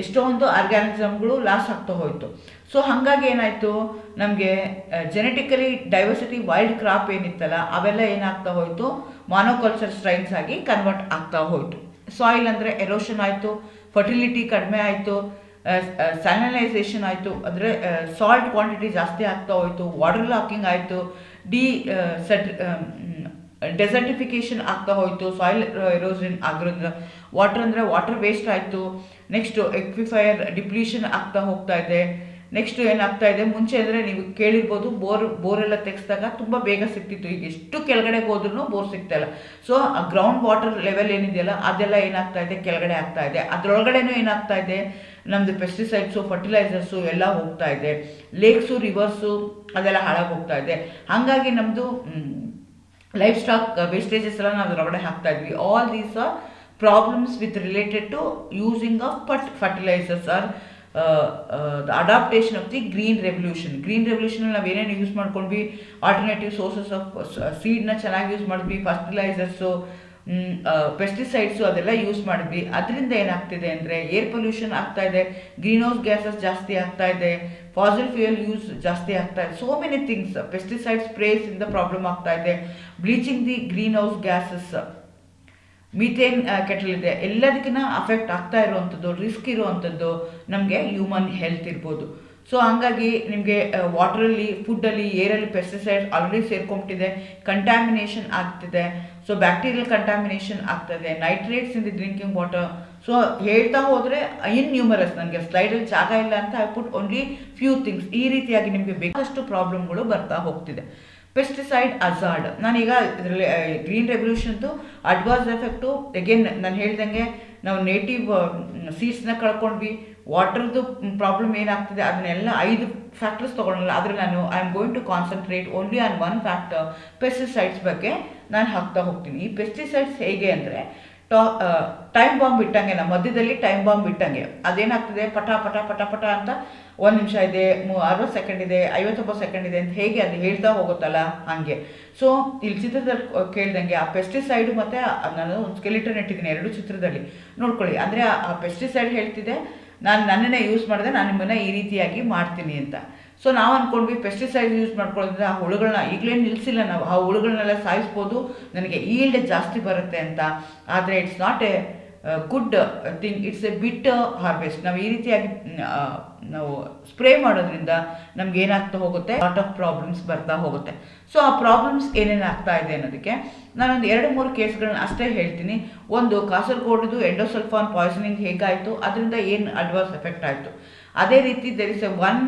ಎಷ್ಟೊಂದು ಆರ್ಗ್ಯಾನಿಸಮ್ಗಳು ಲಾಸ್ ಆಗ್ತಾ ಹೋಯಿತು. ಸೊ ಹಾಗಾಗಿ ಏನಾಯಿತು, ನಮಗೆ ಜೆನೆಟಿಕಲಿ ಡೈವರ್ಸಿಟಿ ವೈಲ್ಡ್ ಕ್ರಾಪ್ ಏನಿತ್ತಲ್ಲ ಅವೆಲ್ಲ ಏನಾಗ್ತಾ ಹೋಯಿತು, ಮಾನೋಕಲ್ಚರ್ ಸ್ಟ್ರೈನ್ಸ್ ಆಗಿ ಕನ್ವರ್ಟ್ ಆಗ್ತಾ ಹೋಯಿತು. ಸಾಯಿಲ್ ಅಂದರೆ ಎರೋಷನ್ ಆಯಿತು, ಫರ್ಟಿಲಿಟಿ ಕಡಿಮೆ ಆಯಿತು, ಸ್ಯಾಲನೈಸೇಷನ್ ಆಯಿತು, ಅಂದರೆ ಸಾಲ್ಟ್ ಕ್ವಾಂಟಿಟಿ ಜಾಸ್ತಿ ಆಗ್ತಾ ಹೋಯಿತು, ವಾಟರ್ ಲಾಕಿಂಗ್ ಆಯಿತು, ಡೆಸರ್ಟಿಫಿಕೇಷನ್ ಆಗ್ತಾ ಹೋಯಿತು, ಸಾಯಿಲ್ ಎರೋಷನ್ ಆಗಿರೋದ್ರಿಂದ. ವಾಟರ್ ಅಂದರೆ ವಾಟರ್ ವೇಸ್ಟ್ ಆಯಿತು. ನೆಕ್ಸ್ಟು ಎಕ್ವಿಫೈಯರ್ ಡಿಪ್ಲೀಷನ್ ಆಗ್ತಾ ಹೋಗ್ತಾ ಇದೆ. ನೆಕ್ಸ್ಟು ಏನಾಗ್ತಾ ಇದೆ, ಮುಂಚೆ ಅಂದರೆ ನೀವು ಕೇಳಿರ್ಬೋದು ಬೋರೆಲ್ಲ ತೆಗೆಸಿದಾಗ ತುಂಬ ಬೇಗ ಸಿಗ್ತಿತ್ತು, ಈಗ ಎಷ್ಟು ಕೆಳಗಡೆಗೆ ಹೋದ್ರೂ ಬೋರ್ ಸಿಗ್ತಾ ಇಲ್ಲ. ಸೊ ಆ ಗ್ರೌಂಡ್ ವಾಟರ್ ಲೆವೆಲ್ ಏನಿದೆಯಲ್ಲ ಅದೆಲ್ಲ ಏನಾಗ್ತಾ ಇದೆ, ಕೆಳಗಡೆ ಆಗ್ತಾ ಇದೆ. ಅದರೊಳಗಡೆನೂ ಏನಾಗ್ತಾ ಇದೆ, ನಮ್ಮದು ಪೆಸ್ಟಿಸೈಡ್ಸು, ಫರ್ಟಿಲೈಸರ್ಸು ಎಲ್ಲ ಹೋಗ್ತಾ ಇದೆ. ಲೇಕ್ಸು, ರಿವರ್ಸು ಅದೆಲ್ಲ ಹಾಳಾಗಿ ಹೋಗ್ತಾ ಇದೆ. ಹಾಗಾಗಿ ನಮ್ಮದು ಲೈಫ್ ಸ್ಟಾಕ್ ವೇಸ್ಟೇಜಸ್ ಎಲ್ಲ ನಾವು ಅದರೊಳಗಡೆ ಹಾಕ್ತಾ ಇದ್ವಿ. All these are problems with related to using of fertilizers are the adaptation of the green revolution. ಗ್ರೀನ್ ರೆವಲ್ಯೂಷನಲ್ಲಿ ನಾವು ಏನೇನು ಯೂಸ್ ಮಾಡ್ಕೊಂಡ್ವಿ, ಆಲ್ಟರ್ನೇಟಿವ್ ಸೋರ್ಸಸ್ ಆಫ್ ಸೀಡ್ನ ಚೆನ್ನಾಗಿ ಯೂಸ್ ಮಾಡಿದ್ವಿ, ಫರ್ಟಿಲೈಸರ್ಸು, ಪೆಸ್ಟಿಸೈಡ್ಸು ಅದೆಲ್ಲ ಯೂಸ್ ಮಾಡಿದ್ವಿ. ಅದರಿಂದ ಏನಾಗ್ತಿದೆ ಅಂದರೆ ಏರ್ ಪೊಲ್ಯೂಷನ್ ಆಗ್ತಾ ಇದೆ, ಗ್ರೀನ್ ಹೌಸ್ ಗ್ಯಾಸಸ್ ಜಾಸ್ತಿ ಆಗ್ತಾ ಇದೆ, ಫಾಸಿಲ್ ಫ್ಯೂಯಲ್ ಯೂಸ್ ಜಾಸ್ತಿ ಆಗ್ತಾ ಇದೆ, so many things. Pesticide sprays ಇಂದ ಪ್ರಾಬ್ಲಮ್ ಆಗ್ತಾ ಇದೆ, bleaching the green house gases, methane kettle ಇದೆ, ಎಲ್ಲದಕ್ಕಿಂತ ಅಫೆಕ್ಟ್ ಆಗ್ತಾ ಇರುವಂಥದ್ದು, ರಿಸ್ಕ್ ಇರುವಂಥದ್ದು ನಮಗೆ ಹ್ಯೂಮನ್ ಹೆಲ್ತ್ ಇರ್ಬೋದು. ಸೊ ಹಂಗಾಗಿ ನಿಮಗೆ ವಾಟ್ರಲ್ಲಿ, ಫುಡ್ಡಲ್ಲಿ, ಏರಲ್ಲಿ ಪೆಸ್ಟಿಸೈಡ್ಸ್ ಆಲ್ರೆಡಿ ಸೇರ್ಕೊಂಬಿಟ್ಟಿದೆ, ಕಂಟ್ಯಾಮಿನೇಷನ್ ಆಗ್ತಿದೆ. ಸೊ ಬ್ಯಾಕ್ಟೀರಿಯಲ್ ಕಂಟ್ಯಾಮಿನೇಷನ್ ಆಗ್ತದೆ, nitrates in the drinking water. So ಹೇಳ್ತಾ ಹೋದರೆ ನ್ಯೂಮರಸ್, ನನಗೆ ಸ್ಲೈಡಲ್ಲಿ ಜಾಗ ಇಲ್ಲ ಅಂತ I put only few things. ಈ ರೀತಿಯಾಗಿ ನಿಮಗೆ ಬೇಕಾದಷ್ಟು ಪ್ರಾಬ್ಲಮ್ಗಳು ಬರ್ತಾ ಹೋಗ್ತಿದೆ. ಪೆಸ್ಟಿಸೈಡ್ ಅಜಾರ್ಡ್, ನಾನೀಗ ಇದರಲ್ಲಿ ಗ್ರೀನ್ ರೆವಲ್ಯೂಷನ್ದು ಅಡ್ವಾನ್ಸ್ ಎಫೆಕ್ಟು ಅಗೇನ್ ನಾನು ಹೇಳ್ದಂಗೆ ನಾವು ನೇಟಿವ್ ಸೀಡ್ಸ್ನ ಕಳ್ಕೊಂಡ್ವಿ. ವಾಟರ್ದು ಪ್ರಾಬ್ಲಮ್ ಏನಾಗ್ತದೆ ಅದನ್ನೆಲ್ಲ 5 ಫ್ಯಾಕ್ಟರ್ಸ್ ತೊಗೊಳಲ್ಲ, ಆದರೆ ನಾನು I am going to concentrate only on 1 factor, pesticides ಬಗ್ಗೆ ನಾನು ಹಾಕ್ತಾ ಹೋಗ್ತೀನಿ. ಈ ಪೆಸ್ಟಿಸೈಡ್ಸ್ ಹೇಗೆ ಅಂದರೆ ಟೈಮ್ ಬಾಂಬ್ ಇಟ್ಟಂಗೆ, ನಮ್ಮ ಮಧ್ಯದಲ್ಲಿ ಟೈಮ್ ಬಾಂಬ್ ಇಟ್ಟಂಗೆ ಅದೇನಾಗ್ತದೆ, ಪಟ ಪಟ ಪಟ ಪಟ ಅಂತ 1 ನಿಮಿಷ ಇದೆ, 60 ಸೆಕೆಂಡ್ ಇದೆ, 59 ಸೆಕೆಂಡ್ ಇದೆ ಅಂತ ಹೇಗೆ ಅದು ಹೇಳ್ತಾ ಹೋಗುತ್ತಲ್ಲ ಹಾಗೆ. ಸೊ ಇಲ್ಲಿ ಚಿತ್ರದಲ್ಲಿ ಕೇಳ್ದಂಗೆ ಆ ಪೆಸ್ಟಿಸೈಡು ಮತ್ತು ನಾನು ಒಂದು ಸ್ಕೆಲಿಟನ್ ಇಟ್ಟಿದ್ದೀನಿ 2 ಚಿತ್ರದಲ್ಲಿ ನೋಡ್ಕೊಳ್ಳಿ. ಅಂದರೆ ಆ ಪೆಸ್ಟಿಸೈಡ್ ಹೇಳ್ತಿದೆ ನಾನು ನನ್ನನ್ನೇ ಯೂಸ್ ಮಾಡಿದೆ, ನಾನು ನಿಮ್ಮನ್ನು ಈ ರೀತಿಯಾಗಿ ಮಾಡ್ತೀನಿ ಅಂತ. ಸೊ ನಾವು ಅಂದ್ಕೊಂಡ್ವಿ ಪೆಸ್ಟಿಸೈಡ್ ಯೂಸ್ ಮಾಡ್ಕೊಳ್ಳೋದ್ರಿಂದ ಆ ಹುಳುಗಳನ್ನ ಈಗಲೇ ನಿಲ್ಲಿಸಿಲ್ಲ ನಾವು, ಆ ಹುಳುಗಳನ್ನೆಲ್ಲ ಸಾಯಿಸ್ಬೋದು, ನನಗೆ ಈಲ್ಡ್ ಜಾಸ್ತಿ ಬರುತ್ತೆ ಅಂತ. ಆದರೆ it's not A good thing, it's A bit harvest. ನಾವು ಈ ರೀತಿಯಾಗಿ ನಾವು ಸ್ಪ್ರೇ ಮಾಡೋದ್ರಿಂದ ನಮ್ಗೆ ಏನಾಗ್ತಾ ಹೋಗುತ್ತೆ, ಲಾಟ್ ಆಫ್ ಪ್ರಾಬ್ಲಮ್ಸ್ ಬರ್ತಾ ಹೋಗುತ್ತೆ. ಸೊ ಆ ಪ್ರಾಬ್ಲಮ್ಸ್ ಏನೇನು ಆಗ್ತಾ ಇದೆ ಅನ್ನೋದಕ್ಕೆ ನಾನೊಂದು 2-3 ಕೇಸ್ಗಳನ್ನ ಅಷ್ಟೇ ಹೇಳ್ತೀನಿ. ಒಂದು, ಕಾಸರಗೋಡ್ದು ಎಂಡೋಸಲ್ಫಾನ್ ಪಾಯ್ಸನಿಂಗ್ ಹೇಗಾಯಿತು, ಅದರಿಂದ ಏನು ಅಡ್ವಾನ್ಸ್ ಎಫೆಕ್ಟ್ ಆಯಿತು. ಅದೇ ರೀತಿ there is a one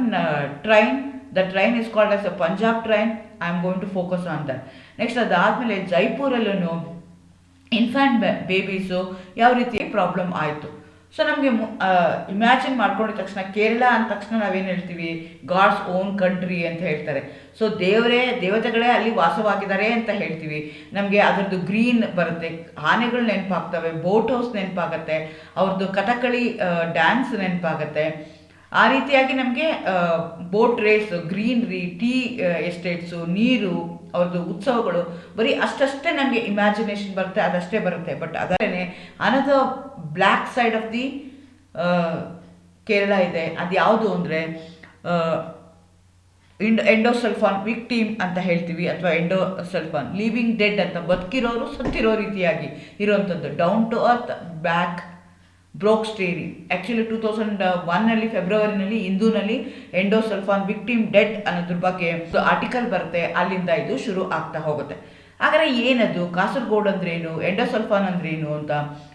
train, the train is called as a Punjab train, I am going to focus on that. Next ಅದಾದಮೇಲೆ ಜೈಪುರಲ್ಲೂ ಇನ್ಫ್ಯಾಂಟ್ ಬೇಬೀಸು ಯಾವ ರೀತಿ ಪ್ರಾಬ್ಲಮ್ ಆಯಿತು. ಸೊ ನಮಗೆ ಇಮ್ಯಾಜಿನ್ ಮಾಡ್ಕೊಂಡಿದ ತಕ್ಷಣ ಕೇರಳ ಅಂದ ತಕ್ಷಣ ನಾವೇನು ಹೇಳ್ತೀವಿ, ಗಾಡ್ಸ್ ಓನ್ ಕಂಟ್ರಿ ಅಂತ ಹೇಳ್ತಾರೆ. ಸೊ ದೇವತೆಗಳೇ ಅಲ್ಲಿ ವಾಸವಾಗಿದ್ದಾರೆ ಅಂತ ಹೇಳ್ತೀವಿ. ನಮಗೆ ಅದರದ್ದು ಗ್ರೀನ್ ಬರುತ್ತೆ, ಆನೆಗಳು ನೆನಪಾಗ್ತವೆ, ಬೋಟ್ ಹೌಸ್ ನೆನಪಾಗತ್ತೆ, ಅವ್ರದ್ದು ಕಥಕಳಿ ಡ್ಯಾನ್ಸ್ ನೆನಪಾಗತ್ತೆ. ಆ ರೀತಿಯಾಗಿ ನಮಗೆ ಬೋಟ್ ರೇಸ್, ಗ್ರೀನ್ರಿ, ಟೀ ಎಸ್ಟೇಟ್ಸು, ನೀರು, ಅವ್ರದ್ದು ಉತ್ಸವಗಳು, ಬರೀ ಅಷ್ಟೇ ನಮಗೆ ಇಮ್ಯಾಜಿನೇಷನ್ ಬರುತ್ತೆ, ಅದಷ್ಟೇ ಬರುತ್ತೆ. ಬಟ್ ಅದರೇ another black side of the Kerala ಇದೆ. ಅದು ಯಾವುದು ಅಂದರೆ ಎಂಡೋಸಲ್ಫಾನ್ ವಿಕ್ಟಿಮ್ ಅಂತ ಹೇಳ್ತೀವಿ, ಅಥವಾ ಎಂಡೋಸಲ್ಫಾನ್ ಲಿವಿಂಗ್ ಡೆಡ್ ಅಂತ, ಬದುಕಿರೋರು ಸತ್ತಿರೋ ರೀತಿಯಾಗಿ ಇರೋವಂಥದ್ದು, down to earth back broke story. Actually 2001 ಫೆಬ್ರವರಿನಲ್ಲಿ ಹಿಂದೂನಲ್ಲಿ ಎಂಡೋಸಲ್ಫಾನ್ ವಿಕ್ಟಿಮ್ ಡೆಡ್ ಅನ್ನೋದ್ರ ಬಗ್ಗೆ ಆರ್ಟಿಕಲ್ ಬರುತ್ತೆ, ಅಲ್ಲಿಂದ ಇದು ಶುರು ಆಗ್ತಾ ಹೋಗುತ್ತೆ. ಹಾಗಾದರೆ ಏನದು ಕಾಸರಗೋಡು ಅಂದ್ರೇನು, ಎಂಡೋಸಲ್ಫಾನ್ ಅಂದ್ರೇನು ಅಂತ,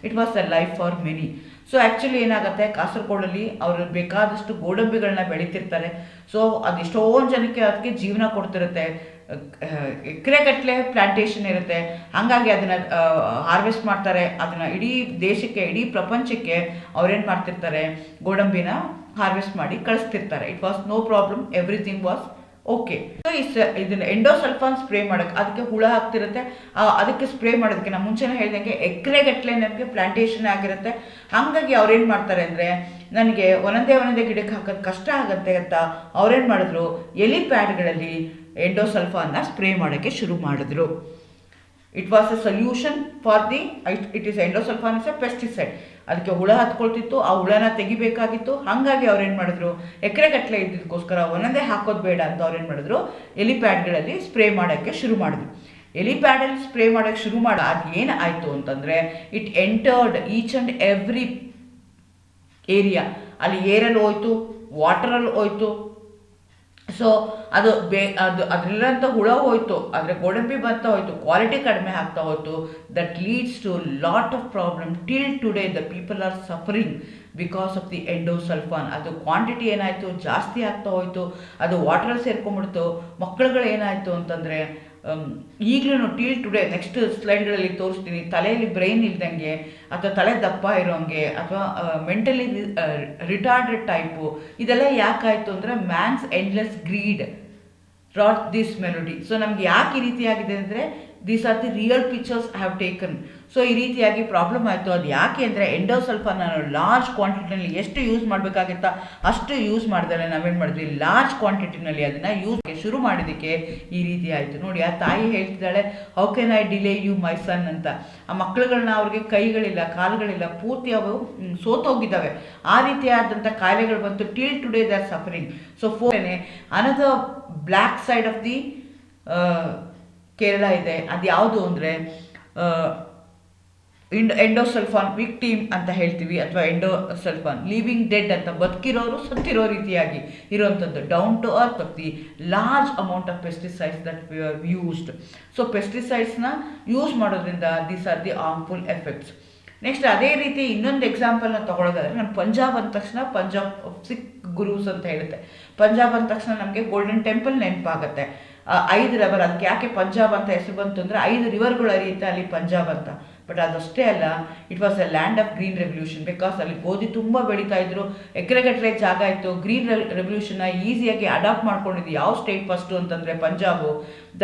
it was a life for many. So actually ಏನಾಗುತ್ತೆ, ಕಾಸರಗೋಡಲ್ಲಿ ಅವರು ಬೇಕಾದಷ್ಟು ಗೋಡಂಬಿಗಳನ್ನ ಬೆಳೀತಿರ್ತಾರೆ. ಸೊ ಅದೆಷ್ಟೊಂದು ಜನಕ್ಕೆ ಅದಕ್ಕೆ ಜೀವನ ಕೊಡ್ತಿರುತ್ತೆ, ಎಕರೆಗಟ್ಟಲೆ ಪ್ಲಾಂಟೇಶನ್ ಇರುತ್ತೆ. ಹಾಗಾಗಿ ಅದನ್ನು ಹಾರ್ವೆಸ್ಟ್ ಮಾಡ್ತಾರೆ, ಅದನ್ನು ಇಡೀ ದೇಶಕ್ಕೆ, ಇಡೀ ಪ್ರಪಂಚಕ್ಕೆ ಅವ್ರೇನು ಮಾಡ್ತಿರ್ತಾರೆ, ಗೋಡಂಬಿನ ಹಾರ್ವೆಸ್ಟ್ ಮಾಡಿ ಕಳಿಸ್ತಿರ್ತಾರೆ. It was no problem, everything was okay. So ಇದನ್ನು ಎಂಡೋಸಲ್ಫಾನ್ ಸ್ಪ್ರೇ ಮಾಡೋಕ್ಕೆ, ಅದಕ್ಕೆ ಹುಳ ಆಗ್ತಿರುತ್ತೆ, ಅದಕ್ಕೆ ಸ್ಪ್ರೇ ಮಾಡೋದಕ್ಕೆ ನಾನು ಮುಂಚೆನೇ ಹೇಳ್ದಂಗೆ ಎಕರೆಗಟ್ಟಲೆ ನಮಗೆ ಪ್ಲಾಂಟೇಶನ್ ಆಗಿರುತ್ತೆ. ಹಾಗಾಗಿ ಅವ್ರೇನು ಮಾಡ್ತಾರೆ ಅಂದರೆ, ನನಗೆ ಒಂದೊಂದೇ ಗಿಡಕ್ಕೆ ಹಾಕೋದು ಕಷ್ಟ ಆಗುತ್ತೆ ಅಂತ ಅವ್ರೇನು ಮಾಡಿದ್ರು, ಎಲಿ ಪ್ಯಾಡ್ಗಳಲ್ಲಿ ಎಂಡೋಸಲ್ಫಾನ್ನ ಸ್ಪ್ರೇ ಮಾಡೋಕ್ಕೆ ಶುರು ಮಾಡಿದ್ರು. It was A solution for the it is endosulfan is A pesticide. ಅದಕ್ಕೆ ಹುಳ ಹತ್ಕೊಳ್ತಿತ್ತು, ಆ ಹುಳನ ತೆಗಿಬೇಕಾಗಿತ್ತು. ಹಾಗಾಗಿ ಅವ್ರೇನು ಮಾಡಿದ್ರು, ಎಕರೆಗಟ್ಟಲೆ ಇದ್ದಕ್ಕೋಸ್ಕರ ಒಂದೊಂದೇ ಹಾಕೋದು ಬೇಡ ಅಂತ ಅವ್ರೇನು ಮಾಡಿದ್ರು, ಎಲಿಪ್ಯಾಡ್ಗಳಲ್ಲಿ ಸ್ಪ್ರೇ ಮಾಡೋಕ್ಕೆ ಶುರು ಮಾಡಿದ್ರು. ಎಲಿಪ್ಯಾಡಲ್ಲಿ ಸ್ಪ್ರೇ ಮಾಡೋಕ್ಕೆ ಶುರು ಮಾಡಿ ಅದು ಏನು ಆಯಿತು ಅಂತಂದರೆ, it entered each and every area. ಅಲ್ಲಿ ಏರಲ್ಲಿ ಹೋಯ್ತು, ವಾಟರಲ್ಲಿ ಹೋಯ್ತು. ಸೊ ಅದು ಅದರಲ್ಲಿರೋಂಥ ಹುಳ ಹೋಯ್ತು, ಆದರೆ ಗೋಡಂಬಿ ಬರ್ತಾ ಹೋಯ್ತು, ಕ್ವಾಲಿಟಿ ಕಡಿಮೆ ಆಗ್ತಾ ಹೋಯ್ತು. That leads to lot of problem. Till today the people are suffering because of the endosulfan. ಅದು ಕ್ವಾಂಟಿಟಿ ಏನಾಯಿತು, ಜಾಸ್ತಿ ಆಗ್ತಾ ಹೋಯ್ತು, ಅದು ವಾಟ್ರಲ್ಲಿ ಸೇರ್ಕೊಂಡ್ಬಿಡ್ತು. ಮಕ್ಕಳುಗಳು ಏನಾಯಿತು ಅಂತಂದರೆ, ಈಗಲೂ ಟಿಲ್ ಟುಡೇ, ನೆಕ್ಸ್ಟ್ ಸ್ಲೈಡ್ಗಳಲ್ಲಿ ತೋರಿಸ್ತೀನಿ, ತಲೆಯಲ್ಲಿ ಬ್ರೈನ್ ಇಲ್ದಂಗೆ, ಅಥವಾ ತಲೆ ದಪ್ಪ ಇರೋಂಗೆ, ಅಥವಾ ಮೆಂಟಲಿ ರಿಟಾರ್ಡೆಡ್ ಟೈಪು, ಇದೆಲ್ಲ ಯಾಕಾಯಿತು ಅಂದರೆ man's endless greed brought this malady. So ನಮ್ಗೆ ಯಾಕೆ ಈ ರೀತಿಯಾಗಿದೆ ಅಂದರೆ, these are the real pictures I have taken. So ಈ ರೀತಿಯಾಗಿ ಪ್ರಾಬ್ಲಮ್ ಆಯಿತು. ಅದು ಯಾಕೆ ಅಂದರೆ, ಎಂಡೋಸಲ್ಫಾನ್ ಲಾರ್ಜ್ ಕ್ವಾಂಟಿಟಿನಲ್ಲಿ ಎಷ್ಟು ಯೂಸ್ ಮಾಡಬೇಕಾಗಿತ್ತ ಅಷ್ಟು ಯೂಸ್ ಮಾಡಿದರೆ ನಾವೇನು ಮಾಡಿದ್ವಿ, ಲಾರ್ಜ್ ಕ್ವಾಂಟಿಟಿನಲ್ಲಿ ಅದನ್ನು ಯೂಸ್ಗೆ ಶುರು ಮಾಡಿದ್ದಕ್ಕೆ ಈ ರೀತಿ ಆಯಿತು. ನೋಡಿ, ಆ ತಾಯಿ ಹೇಳ್ತಿದ್ದಾಳೆ, how can I delay you my son ಅಂತ. ಆ ಮಕ್ಕಳುಗಳನ್ನ, ಅವ್ರಿಗೆ ಕೈಗಳಿಲ್ಲ, ಕಾಲುಗಳಿಲ್ಲ, ಪೂರ್ತಿ ಅವು ಸೋತೋಗಿದ್ದಾವೆ. ಆ ರೀತಿಯಾದಂಥ ಕಾಯಿಲೆಗಳು ಬಂತು. Till today they are suffering. So another black side of the Kerala ಇದೆ. ಅದು ಯಾವುದು ಅಂದರೆ ಎಂಡೋಸಲ್ಫಾನ್ ವಿಕ್ಟಿಮ್ ಅಂತ ಹೇಳ್ತೀವಿ, ಅಥವಾ ಎಂಡೋಸಲ್ಫಾನ್ ಲಿವಿಂಗ್ ಡೆಡ್ ಅಂತ, ಬದುಕಿರೋರು ಸತ್ತಿರೋ ರೀತಿಯಾಗಿ ಇರುವಂಥದ್ದು. Down to earth of the large amount of pesticides that we are used. So ಪೆಸ್ಟಿಸೈಡ್ಸ್ನ ಯೂಸ್ ಮಾಡೋದ್ರಿಂದ these are the harmful effects. Next ಅದೇ ರೀತಿ ಇನ್ನೊಂದು ಎಕ್ಸಾಂಪಲ್ನ ತೊಗೊಳೋದಾದ್ರೆ, ನಾನು ಪಂಜಾಬ್ ಅಂದ ತಕ್ಷಣ ಪಂಜಾಬ್ ಸಿಖ್ ಗುರೂಸ್ ಅಂತ ಹೇಳುತ್ತೆ. ಪಂಜಾಬ್ ಅಂದ ತಕ್ಷಣ ನಮಗೆ ಗೋಲ್ಡನ್ ಟೆಂಪಲ್ ನೆನಪಾಗುತ್ತೆ. 5 ರಿವರ್, ಅದಕ್ಕೆ ಯಾಕೆ ಪಂಜಾಬ್ ಅಂತ ಹೆಸರು ಬಂತು ಅಂದರೆ 5 ರಿವರ್ಗಳು ಹರಿಯುತ್ತೆ ಅಲ್ಲಿ ಪಂಜಾಬ್ ಅಂತ. ಬಟ್ ಅದಷ್ಟೇ ಅಲ್ಲ, it was A land of green revolution. Because ಅಲ್ಲಿ ಗೋಧಿ ತುಂಬ ಬೆಳೀತಾ ಇದ್ರು, ಎಕರೆಗಟ್ಟಲೆ ಜಾಗ ಇತ್ತು. ಗ್ರೀನ್ ರೆವಲ್ಯೂಷನ್ನ ಈಸಿಯಾಗಿ ಅಡಾಪ್ಟ್ ಮಾಡ್ಕೊಂಡಿದ್ದು ಯಾವ ಸ್ಟೇಟ್ ಫಸ್ಟು ಅಂತಂದರೆ Punjab.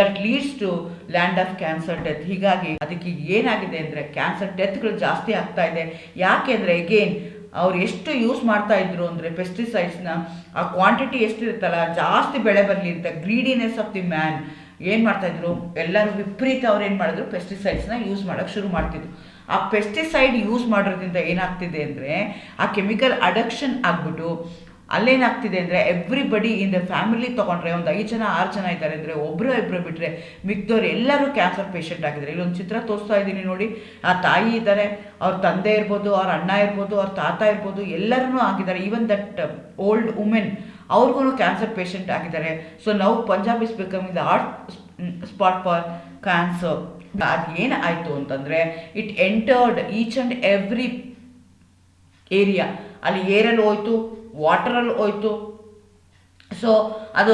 That leads to land of cancer death. ಹೀಗಾಗಿ ಅದಕ್ಕೆ ಏನಾಗಿದೆ ಅಂದರೆ ಕ್ಯಾನ್ಸರ್ ಡೆತ್ಗಳು ಜಾಸ್ತಿ ಆಗ್ತಾ ಇದೆ. ಯಾಕೆ ಅಂದರೆ ಎಗೇನ್ ಅವ್ರು ಎಷ್ಟು ಯೂಸ್ ಮಾಡ್ತಾ ಇದ್ರು ಅಂದರೆ ಪೆಸ್ಟಿಸೈಡ್ಸ್ನ, ಆ ಕ್ವಾಂಟಿಟಿ ಎಷ್ಟಿರುತ್ತಲ್ಲ ಜಾಸ್ತಿ ಬೆಳೆ ಬರಲಿ ಅಂತ, ಗ್ರೀಡಿನೆಸ್ ಆಫ್ ದಿ ಮ್ಯಾನ್ ಏನು ಮಾಡ್ತಾಯಿದ್ರು, ಎಲ್ಲರೂ ವಿಪರೀತ ಅವ್ರು ಏನು ಮಾಡಿದ್ರು, ಪೆಸ್ಟಿಸೈಡ್ಸ್ನ ಯೂಸ್ ಮಾಡೋಕ್ಕೆ ಶುರು ಮಾಡ್ತಿದ್ರು. ಆ ಪೆಸ್ಟಿಸೈಡ್ ಯೂಸ್ ಮಾಡೋದ್ರಿಂದ ಏನಾಗ್ತಿದೆ ಅಂದರೆ ಆ ಕೆಮಿಕಲ್ ಅಡಕ್ಷನ್ ಆಗಿಬಿಟ್ಟು ಅಲ್ಲೇನಾಗ್ತಿದೆ ಅಂದರೆ ಎವ್ರಿಬಡಿ ಇನ್ ದ ಫ್ಯಾಮಿಲಿ ತೊಗೊಂಡ್ರೆ ಒಂದು 5 ಜನ 6 ಜನ ಇದ್ದಾರೆ ಅಂದರೆ ಒಬ್ಬರು ಬಿಟ್ಟರೆ ಮಿಕ್ದವ್ರು ಎಲ್ಲರೂ ಕ್ಯಾನ್ಸರ್ ಪೇಷಂಟ್ ಆಗಿದ್ದಾರೆ. ಇಲ್ಲೊಂದು ಚಿತ್ರ ತೋರಿಸ್ತಾ ಇದ್ದೀನಿ ನೋಡಿ. ಆ ತಾಯಿ ಇದ್ದಾರೆ, ಅವ್ರ ತಂದೆ ಇರ್ಬೋದು, ಅವ್ರ ಅಣ್ಣ ಇರ್ಬೋದು, ಅವ್ರ ತಾತ ಇರ್ಬೋದು, ಎಲ್ಲರೂ ಆಗಿದ್ದಾರೆ. ಈವನ್ ದಟ್ ಓಲ್ಡ್ ವುಮೆನ್ ಅವ್ರಿಗೂ ಕ್ಯಾನ್ಸರ್ ಪೇಷಂಟ್ ಆಗಿದ್ದಾರೆ. ಸೊ ನಾವು Punjab is becoming the hot spot for cancer. ಅದು ಏನು ಆಯಿತು ಅಂತಂದರೆ it entered each and every area. ಅಲ್ಲಿ ಏರಲ್ಲಿ ಹೋಯ್ತು, ವಾಟರಲ್ಲಿ ಹೋಯ್ತು. ಸೊ ಅದು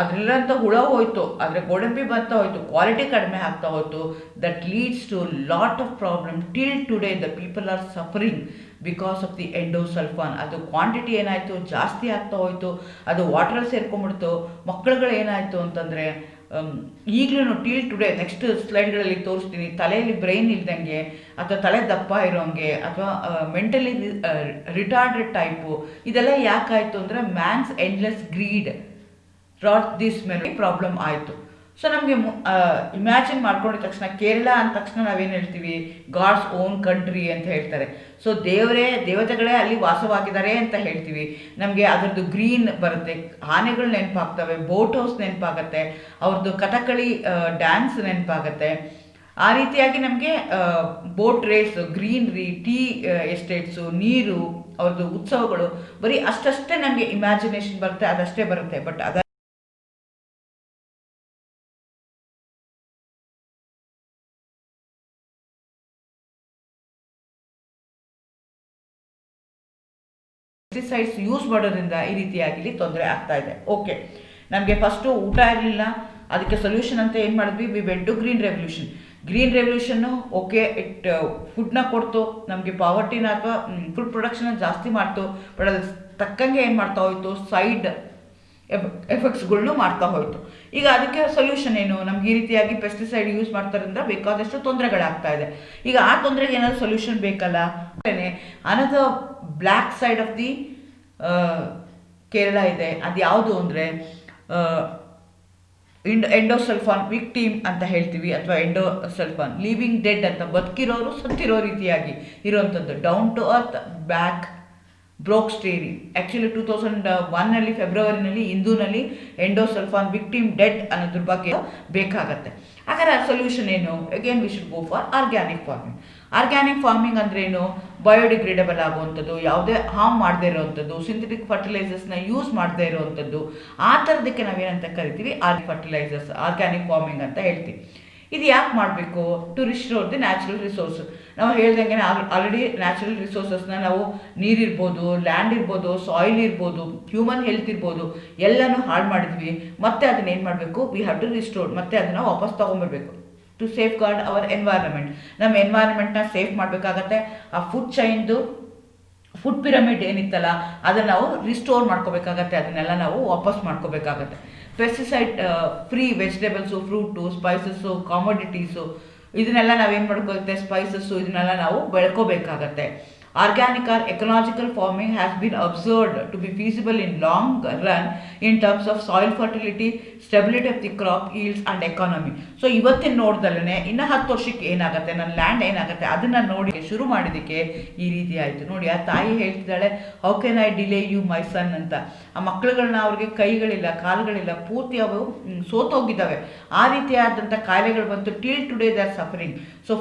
ಅದರಲ್ಲಿರೋಂಥ ಹುಳ ಹೋಯ್ತು, ಆದರೆ ಗೋಡಂಬಿ ಬರ್ತಾ ಹೋಯ್ತು, ಕ್ವಾಲಿಟಿ ಕಡಿಮೆ ಆಗ್ತಾ ಹೋಯ್ತು. That leads to lot of problem. Till today the people are suffering because of the endosulfan. ಅದು ಕ್ವಾಂಟಿಟಿ ಏನಾಯಿತು ಜಾಸ್ತಿ ಆಗ್ತಾ ಹೋಯ್ತು, ಅದು ವಾಟ್ರಲ್ಲಿ ಸೇರ್ಕೊಂಡ್ಬಿಡ್ತು. ಮಕ್ಕಳುಗಳು ಏನಾಯಿತು ಅಂತಂದರೆ ಈಗಲೂ ಟಿಲ್ ಟುಡೇ, ನೆಕ್ಸ್ಟ್ ಸ್ಲೈಡ್ಗಳಲ್ಲಿ ತೋರಿಸ್ತೀನಿ, ತಲೆಯಲ್ಲಿ ಬ್ರೈನ್ ಇಲ್ದಂಗೆ ಅಥವಾ ತಲೆ ದಪ್ಪ ಇರೋಂಗೆ ಅಥವಾ ಮೆಂಟಲಿ ರಿಟಾರ್ಡೆಡ್ ಟೈಪು, ಇದೆಲ್ಲ ಯಾಕಾಯಿತು ಅಂದರೆ man's endless greed brought this many problem ಆಯಿತು. ಸೊ ನಮಗೆ ಇಮ್ಯಾಜಿನ್ ಮಾಡ್ಕೊಂಡಿದ ತಕ್ಷಣ ಕೇರಳ ಅಂದ ತಕ್ಷಣ ನಾವೇನು ಹೇಳ್ತೀವಿ, ಗಾಡ್ಸ್ ಓನ್ ಕಂಟ್ರಿ ಅಂತ ಹೇಳ್ತಾರೆ. ಸೊ ದೇವತೆಗಳೇ ಅಲ್ಲಿ ವಾಸವಾಗಿದ್ದಾರೆ ಅಂತ ಹೇಳ್ತೀವಿ. ನಮಗೆ ಅದರದ್ದು ಗ್ರೀನ್ ಬರುತ್ತೆ, ಆನೆಗಳು ನೆನಪಾಗ್ತವೆ, ಬೋಟ್ ಹೌಸ್ ನೆನಪಾಗತ್ತೆ, ಅವ್ರದ್ದು ಕಥಕಳಿ ಡ್ಯಾನ್ಸ್ ನೆನಪಾಗತ್ತೆ. ಆ ರೀತಿಯಾಗಿ ನಮಗೆ ಬೋಟ್ ರೇಸ್, ಗ್ರೀನ್ರಿ, ಟೀ ಎಸ್ಟೇಟ್ಸು, ನೀರು, ಅವ್ರದ್ದು ಉತ್ಸವಗಳು, ಬರೀ ಅಷ್ಟೇ ನಮಗೆ ಇಮ್ಯಾಜಿನೇಷನ್ ಬರುತ್ತೆ, ಅದಷ್ಟೇ ಬರುತ್ತೆ. ಬಟ್ ಪೆಸ್ಟಿಸೈಡ್ಸ್ ಯೂಸ್ ಮಾಡೋದ್ರಿಂದ ಈ ರೀತಿಯಾಗಿ ತೊಂದರೆ ಆಗ್ತಾ ಇದೆ. ಓಕೆ, ನಮಗೆ ಫಸ್ಟು ಊಟ ಇರಲಿಲ್ಲ, ಅದಕ್ಕೆ ಸೊಲ್ಯೂಷನ್ ಅಂತ ಏನು ಮಾಡಿದ್ವಿ, we went to green revolution. Green ರೆವಲ್ಯೂಷನ್ನು ಓಕೆ, ಇಟ್ ಫುಡ್ನ ಕೊಡ್ತು, ನಮಗೆ ಪಾವರ್ಟಿನ ಅಥವಾ ಫುಡ್ ಪ್ರೊಡಕ್ಷನ್ನ ಜಾಸ್ತಿ ಮಾಡ್ತು. ಬಟ್ ಅದು ತಕ್ಕಂಗೆ ಏನು ಮಾಡ್ತಾ ಹೋಯ್ತು, ಸೈಡ್ ಎಫೆಕ್ಟ್ಸ್ಗಳ್ನು ಮಾಡ್ತಾ ಹೋಯ್ತು. ಈಗ ಅದಕ್ಕೆ ಸೊಲ್ಯೂಷನ್ ಏನು, ನಮ್ಗೆ ಈ ರೀತಿಯಾಗಿ ಪೆಸ್ಟಿಸೈಡ್ ಯೂಸ್ ಮಾಡ್ತಾರಿಂದ ಬೇಕಾದಷ್ಟು ತೊಂದರೆಗಳಾಗ್ತಾ ಇದೆ. ಈಗ ಆ ತೊಂದರೆಗೆ ಏನಾದರೂ ಸೊಲ್ಯೂಷನ್ ಬೇಕಲ್ಲ. Another black side of the Kerala ಇದೆ, ಅದು ಯಾವುದು ಅಂದರೆ ಎಂಡೋಸಲ್ಫಾನ್ ವಿಕ್ಟಿಮ್ ಅಂತ ಹೇಳ್ತೀವಿ, ಅಥವಾ ಎಂಡೋಸಲ್ಫಾನ್ ಲಿವಿಂಗ್ ಡೆಡ್ ಅಂತ, ಬದುಕಿರೋರು ಸತ್ತಿರೋ ರೀತಿಯಾಗಿ ಇರುವಂಥದ್ದು. Down to earth back broke story. Actually 2001 ಫೆಬ್ರವರಿನಲ್ಲಿ ಹಿಂದೂನಲ್ಲಿ ಎಂಡೋಸಲ್ಫಾನ್ ವಿಕ್ಟಿಮ್ ಡೆಡ್ ಅನ್ನೋದ್ರ ಬಗ್ಗೆ ಬೇಕಾಗತ್ತೆ. ಹಾಗಾದ್ರೆ ಸೊಲ್ಯೂಷನ್ ಏನು, again we should go for organic farming. Organic farming ಅಂದ್ರೇನು, ಬಯೋಡಿಗ್ರೇಡಬಲ್ ಆಗುವಂಥದ್ದು, ಯಾವುದೇ ಹಾರ್ಮ್ ಮಾಡದೇ ಇರೋವಂಥದ್ದು, ಸಿಂಥೆಟಿಕ್ ಫರ್ಟಿಲೈಸರ್ಸ್ನ ಯೂಸ್ ಮಾಡದೇ ಇರೋವಂಥದ್ದು, ಆ ಥರದಕ್ಕೆ ನಾವೇನಂತ ಕರಿತೀವಿ, ಫರ್ಟಿಲೈಸರ್ಸ್, ಆರ್ಗ್ಯಾನಿಕ್ ಫಾರ್ಮಿಂಗ್ ಅಂತ ಹೇಳ್ತೀವಿ. ಇದು ಯಾಕೆ ಮಾಡಬೇಕು, to restore the natural resource. ನಾವು ಹೇಳ್ದಂಗೆ ಆಲ್ರೆಡಿ ನ್ಯಾಚುರಲ್ ರಿಸೋರ್ಸಸ್ನ ನಾವು ನೀರಿರ್ಬೋದು, ಲ್ಯಾಂಡ್ ಇರ್ಬೋದು, ಸಾಯಿಲ್ ಇರ್ಬೋದು, ಹ್ಯೂಮನ್ ಹೆಲ್ತ್ ಇರ್ಬೋದು, ಎಲ್ಲನೂ ಹಾಳು ಮಾಡಿದ್ವಿ. ಮತ್ತೆ ಅದನ್ನ ಏನು ಮಾಡಬೇಕು, ವಿ ಹ್ಯಾವ್ ಟು ರಿಸ್ಟೋರ್, ಮತ್ತೆ ಅದನ್ನು ವಾಪಸ್ ತೊಗೊಂಬರ್ಬೇಕು to safeguard our environment. ನಮ್ಮ ಎನ್ವೈರನ್ಮೆಂಟ್ನ ಸೇಫ್ ಮಾಡಬೇಕಾಗತ್ತೆ. ಆ ಫುಡ್ ಚೈನ್ದು ಫುಡ್ ಪಿರಮಿಡ್ ಏನಿತ್ತಲ್ಲ ಅದನ್ನು ನಾವು ರಿಸ್ಟೋರ್ ಮಾಡ್ಕೋಬೇಕಾಗತ್ತೆ, ಅದನ್ನೆಲ್ಲ ನಾವು ವಾಪಸ್ ಮಾಡ್ಕೋಬೇಕಾಗತ್ತೆ. Pesticide free vegetables, fruit, spices, commodities, ಇದನ್ನೆಲ್ಲ ನಾವೇನು ಮಾಡ್ಕೋಬೇಕು, ಸ್ಪೈಸಸ್ಸು, ಇದನ್ನೆಲ್ಲ ನಾವು ಬೆಳ್ಕೋಬೇಕಾಗತ್ತೆ. Organic or ecological farming has been observed to be feasible in long run in terms of soil fertility, stability of the crop yields and economy. So ಇವತ್ತಿನ ನೋಡ್ದಲ್ಲೇ ಇನ್ನು 10 ವರ್ಷಕ್ಕೆ ಏನಾಗುತ್ತೆ, ನನ್ನ ಲ್ಯಾಂಡ್ ಏನಾಗುತ್ತೆ ಅದನ್ನು ನೋಡಿ ಶುರು ಮಾಡಿದ್ದಕ್ಕೆ ಈ ರೀತಿ ಆಯಿತು. ನೋಡಿ, ಆ ತಾಯಿ ಹೇಳ್ತಿದ್ದಾಳೆ, how can I delay you my son ಅಂತ. ಆ ಮಕ್ಕಳುಗಳನ್ನ ಅವ್ರಿಗೆ ಕೈಗಳಿಲ್ಲ, ಕಾಲುಗಳಿಲ್ಲ, ಪೂರ್ತಿ ಅವು ಸೋತೋಗಿದ್ದಾವೆ. ಆ ರೀತಿಯಾದಂಥ ಕಾಯಿಲೆಗಳು ಬಂತು. Till today they are suffering. So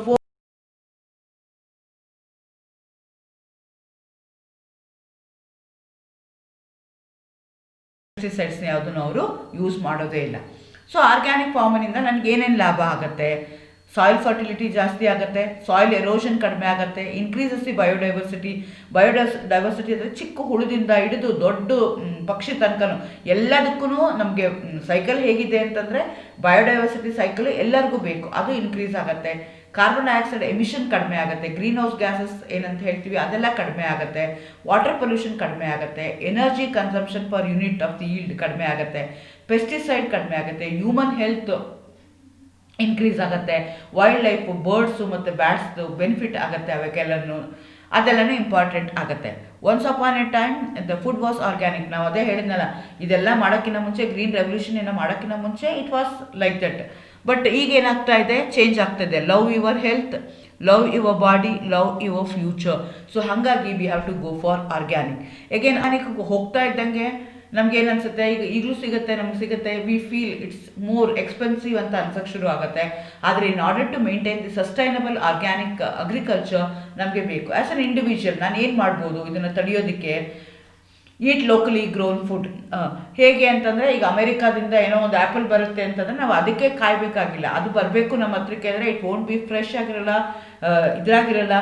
ಪೆಸ್ಟಿಸೈಡ್ಸ್ನ ಯಾವುದನ್ನು ಅವರು ಯೂಸ್ ಮಾಡೋದೇ ಇಲ್ಲ. ಸೊ ಆರ್ಗ್ಯಾನಿಕ್ ಫಾರ್ಮಿನಿಂದ ನನಗೆ ಏನೇನು ಲಾಭ ಆಗುತ್ತೆ? ಸಾಯಿಲ್ ಫರ್ಟಿಲಿಟಿ ಜಾಸ್ತಿ ಆಗುತ್ತೆ, ಸಾಯಿಲ್ ಎರೋಷನ್ ಕಡಿಮೆ ಆಗುತ್ತೆ, ಇನ್ಕ್ರೀಸಸ್ ದಿ ಬಯೋಡೈವರ್ಸಿಟಿ. ಡೈವರ್ಸಿಟಿ ಅಂದರೆ ಚಿಕ್ಕ ಹುಳುದಿಂದ ಹಿಡಿದು ದೊಡ್ಡ ಪಕ್ಷಿ ತನಕನೂ ಎಲ್ಲದಕ್ಕೂ ನಮಗೆ ಸೈಕಲ್ ಹೇಗಿದೆ ಅಂತಂದರೆ ಬಯೋಡೈವರ್ಸಿಟಿ ಸೈಕಲ್ ಎಲ್ಲರಿಗೂ ಬೇಕು, ಅದು ಇನ್ಕ್ರೀಸ್ ಆಗುತ್ತೆ. ಕಾರ್ಬನ್ ಡೈಆಕ್ಸೈಡ್ ಎಮಿಷನ್ ಕಡಿಮೆ ಆಗುತ್ತೆ, ಗ್ರೀನ್ ಹೌಸ್ ಗ್ಯಾಸಸ್ ಏನಂತ ಹೇಳ್ತೀವಿ ಅದೆಲ್ಲ ಕಡಿಮೆ ಆಗುತ್ತೆ, ವಾಟರ್ ಪೊಲ್ಯೂಷನ್ ಕಡಿಮೆ ಆಗುತ್ತೆ, energy consumption per unit of the yield ಕಡಿಮೆ ಆಗುತ್ತೆ, ಪೆಸ್ಟಿಸೈಡ್ ಕಡಿಮೆ ಆಗುತ್ತೆ, ಹ್ಯೂಮನ್ ಹೆಲ್ತ್ ಇನ್ಕ್ರೀಸ್ ಆಗುತ್ತೆ, ವೈಲ್ಡ್ ಲೈಫು ಬರ್ಡ್ಸು ಮತ್ತು ಬ್ಯಾಟ್ಸ್ದು ಬೆನಿಫಿಟ್ ಆಗುತ್ತೆ, ಅವಕ್ಕೆಲ್ಲನೂ ಅದೆಲ್ಲನೂ ಇಂಪಾರ್ಟೆಂಟ್ ಆಗುತ್ತೆ. Once upon A time the food was organic. ನಾವು ಅದೇ ಹೇಳಿದ್ನಲ್ಲ, ಇದೆಲ್ಲ ಮಾಡೋಕ್ಕಿಂತ ಮುಂಚೆ ಗ್ರೀನ್ ರೆವಲ್ಯೂಷನ್ ಏನೋ ಮಾಡೋಕ್ಕಿಂತ ಮುಂಚೆ it was like that. But ಈಗ ಏನಾಗ್ತಾ ಇದೆ, ಚೇಂಜ್ ಆಗ್ತಾ ಇದೆ. Love your health, love your body, love your future. So ಹಾಗಾಗಿ we have to go for organic. Again organic ಹೋಗ್ತಾ ಇದ್ದಂಗೆ ನಮ್ಗೇನು ಅನಿಸುತ್ತೆ, ಈಗಲೂ ಸಿಗುತ್ತೆ, ನಮ್ಗೆ ಸಿಗುತ್ತೆ, we feel it's more expensive ಅಂತ ಅನ್ಸೋಕ್ಕೆ ಶುರು ಆಗುತ್ತೆ. ಆದರೆ in order to maintain the sustainable organic agriculture ನಮಗೆ ಬೇಕು. ಆ್ಯಸ್ ಅನ್ ಇಂಡಿವಿಜುವಲ್ ನಾನು ಏನು ಮಾಡ್ಬೋದು ಇದನ್ನು ತಡೆಯೋದಕ್ಕೆ? ಈಟ್ ಲೋಕಲಿ ಗ್ರೋನ್ ಫುಡ್. ಹೇಗೆ ಅಂತಂದರೆ, ಈಗ ಅಮೆರಿಕಾದಿಂದ ಏನೋ ಒಂದು ಆ್ಯಪಲ್ ಬರುತ್ತೆ ಅಂತಂದರೆ ನಾವು ಅದಕ್ಕೆ ಕಾಯಬೇಕಾಗಿಲ್ಲ, ಅದು ಬರಬೇಕು ನಮ್ಮ ಹತ್ರಕ್ಕೆ ಅಂದರೆ ಇಟ್ ವೋಂಟ್ ಬಿ ಫ್ರೆಶ್ ಆಗಿರಲ್ಲ, ಇದ್ರಾಗಿರಲ್ಲ.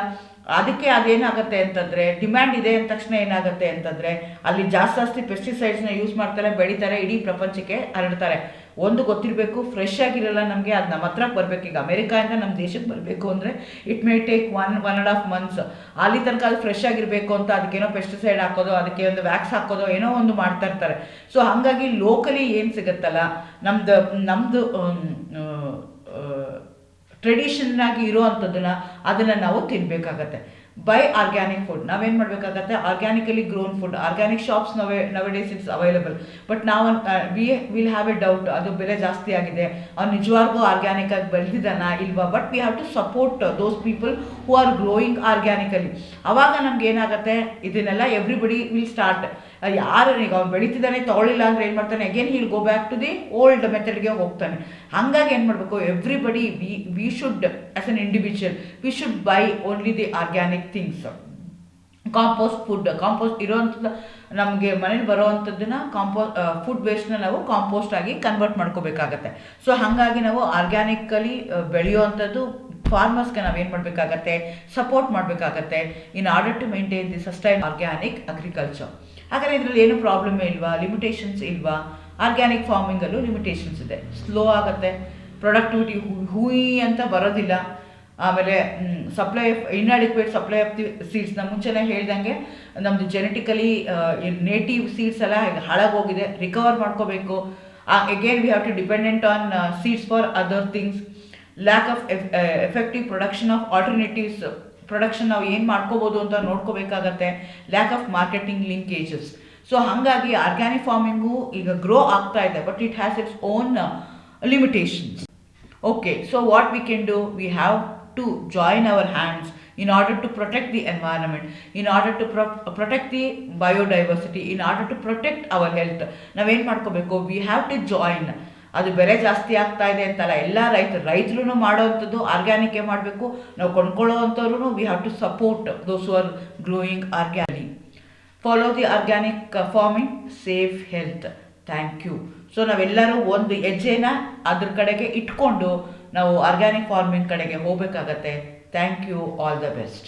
ಅದಕ್ಕೆ ಅದೇನಾಗುತ್ತೆ ಅಂತಂದರೆ, ಡಿಮ್ಯಾಂಡ್ ಇದೆ ಅಂದ ತಕ್ಷಣ ಏನಾಗುತ್ತೆ ಅಂತಂದರೆ ಅಲ್ಲಿ ಜಾಸ್ತಿ ಪೆಸ್ಟಿಸೈಡ್ಸ್ನ ಯೂಸ್ ಮಾಡ್ತಾರೆ, ಬೆಳೀತಾರೆ, ಇಡೀ ಪ್ರಪಂಚಕ್ಕೆ ಹರಡ್ತಾರೆ. ಒಂದು ಗೊತ್ತಿರಬೇಕು, ಫ್ರೆಶ್ ಆಗಿರಲ್ಲ ನಮಗೆ, ಅದು ನಮ್ಮ ಹತ್ರಕ್ಕೆ ಬರಬೇಕು. ಈಗ ಅಮೆರಿಕಾಯಿಂದ ನಮ್ಮ ದೇಶಕ್ಕೆ ಬರಬೇಕು ಅಂದರೆ ಇಟ್ ಮೇ ಟೇಕ್ 1.5 months. ಅಲ್ಲಿ ತನಕ ಅದು ಫ್ರೆಶ್ ಆಗಿರಬೇಕು ಅಂತ ಅದಕ್ಕೇನೋ ಪೆಸ್ಟಿಸೈಡ್ ಹಾಕೋದು, ಅದಕ್ಕೆ ಒಂದು ವ್ಯಾಕ್ಸ್ ಹಾಕೋದು, ಏನೋ ಒಂದು ಮಾಡ್ತಾ ಇರ್ತಾರೆ. ಸೊ ಹಾಗಾಗಿ ಲೋಕಲಿ ಏನು ಸಿಗುತ್ತಲ್ಲ, ನಮ್ಮದು ಟ್ರೆಡಿಷನ್ ಆಗಿ ಇರೋ ಅಂಥದ್ದನ್ನು ಅದನ್ನು ನಾವು ತಿನ್ನಬೇಕಾಗತ್ತೆ. ಬೈ ಆರ್ಗ್ಯಾನಿಕ್ ಫುಡ್ ನಾವೇನು ಮಾಡಬೇಕಾಗತ್ತೆ? Organically grown food, organic shops nowadays it's available. But ನಾವು ವಿಲ್ ಹ್ಯಾವ್ ಎ ಡೌಟ್, ಅದು ಬೆಲೆ ಜಾಸ್ತಿ ಆಗಿದೆ, ಅವ್ನು ನಿಜವಾಗ್ಲೂ ಆರ್ಗ್ಯಾನಿಕ್ ಆಗಿ ಬೆಳೆದಿದ್ದಾನಾ ಇಲ್ವಾ? But we have to support those people who are growing organically. ಆವಾಗ ನಮ್ಗೆ ಏನಾಗುತ್ತೆ, ಇದನ್ನೆಲ್ಲ ಎವ್ರಿಬಡಿ ವಿಲ್ ಸ್ಟಾರ್ಟ್. ಯಾರು ಈಗ ಅವ್ನು ಬೆಳೀತಿದ್ದಾನೆ, ತೊಗೊಳ್ಳಿಲ್ಲ ಅಂದರೆ ಏನು ಮಾಡ್ತಾನೆ, again he'll go back to the old ಮೆಥಡ್ಗೆ ಹೋಗ್ತಾನೆ. ಹಾಗಾಗಿ ಏನು ಮಾಡಬೇಕು, everybody we should as an individual we should buy only the organic things. Compost food, compost ಇರೋವಂಥದ್ದು ನಮಗೆ ಮನೇಲಿ ಬರೋವಂಥದ್ದನ್ನ ಫುಡ್ ವೇಸ್ಟ್ನ ನಾವು ಕಾಂಪೋಸ್ಟ್ ಆಗಿ ಕನ್ವರ್ಟ್ ಮಾಡ್ಕೋಬೇಕಾಗತ್ತೆ. ಸೊ ಹಾಗಾಗಿ ನಾವು ಆರ್ಗ್ಯಾನಿಕಲಿ ಬೆಳೆಯುವಂಥದ್ದು ಫಾರ್ಮರ್ಸ್ಗೆ ನಾವೇನು ಮಾಡಬೇಕಾಗತ್ತೆ, ಸಪೋರ್ಟ್ ಮಾಡಬೇಕಾಗತ್ತೆ in order to maintain the sustain organic agriculture. ಹಾಗಾದರೆ ಇದರಲ್ಲಿ ಏನು ಪ್ರಾಬ್ಲಮ್ ಇಲ್ವಾ, ಲಿಮಿಟೇಷನ್ಸ್ ಇಲ್ವಾ? ಆರ್ಗ್ಯಾನಿಕ್ ಫಾರ್ಮಿಂಗಲ್ಲೂ ಲಿಮಿಟೇಷನ್ಸ್ ಇದೆ. ಸ್ಲೋ ಆಗುತ್ತೆ, ಪ್ರೊಡಕ್ಟಿವಿಟಿ ಹೂಯಿ ಅಂತ ಬರೋದಿಲ್ಲ. ಆಮೇಲೆ ಇನ್ಅಡಿಕ್ವೇಟ್ ಸಪ್ಲೈ ಆಫ್ ದಿ ಸೀಡ್ಸ್ನ ಮುಂಚೆನೇ ಹೇಳ್ದಂಗೆ ನಮ್ಮದು ಜೆನೆಟಿಕಲಿ ನೇಟಿವ್ ಸೀಡ್ಸ್ ಎಲ್ಲ ಹಾಳಾಗೋಗಿದೆ, ರಿಕವರ್ ಮಾಡ್ಕೋಬೇಕು. Again we have to dependent on seeds for other things. Lack of effective production of alternatives production ನಾವು ಏನು ಮಾಡ್ಕೋಬೋದು ಅಂತ ನೋಡ್ಕೋಬೇಕಾಗತ್ತೆ. Lack of marketing linkages. So ಹಾಗಾಗಿ ಆರ್ಗ್ಯಾನಿಕ್ ಫಾರ್ಮಿಂಗು ಈಗ ಗ್ರೋ ಆಗ್ತಾ ಇದೆ, but it has its own limitations. Okay, so what we can do, we have to join our hands in order to protect the environment, in order to protect the biodiversity, in order to protect our health. ನಾವೇನು ಮಾಡ್ಕೋಬೇಕು, we have to join. ಅದು ಬೆಲೆ ಜಾಸ್ತಿ ಆಗ್ತಾ ಇದೆ ಅಂತಲ್ಲ, ಎಲ್ಲ ರೈತರು ಮಾಡೋವಂಥದ್ದು ಆರ್ಗ್ಯಾನಿಕ್ಕೇ ಮಾಡಬೇಕು. ನಾವು ಕೊಂಡ್ಕೊಳ್ಳೋ ಅಂಥವ್ರು we have to support those who are growing organic. Follow the organic farming, safe health. Thank you. So ನಾವೆಲ್ಲರೂ ಒಂದು ಹೆಜ್ಜೆನ ಅದ್ರ ಕಡೆಗೆ ಇಟ್ಕೊಂಡು ನಾವು ಆರ್ಗ್ಯಾನಿಕ್ ಫಾರ್ಮಿಂಗ್ ಕಡೆಗೆ ಹೋಗಬೇಕಾಗತ್ತೆ. Thank you. All the best.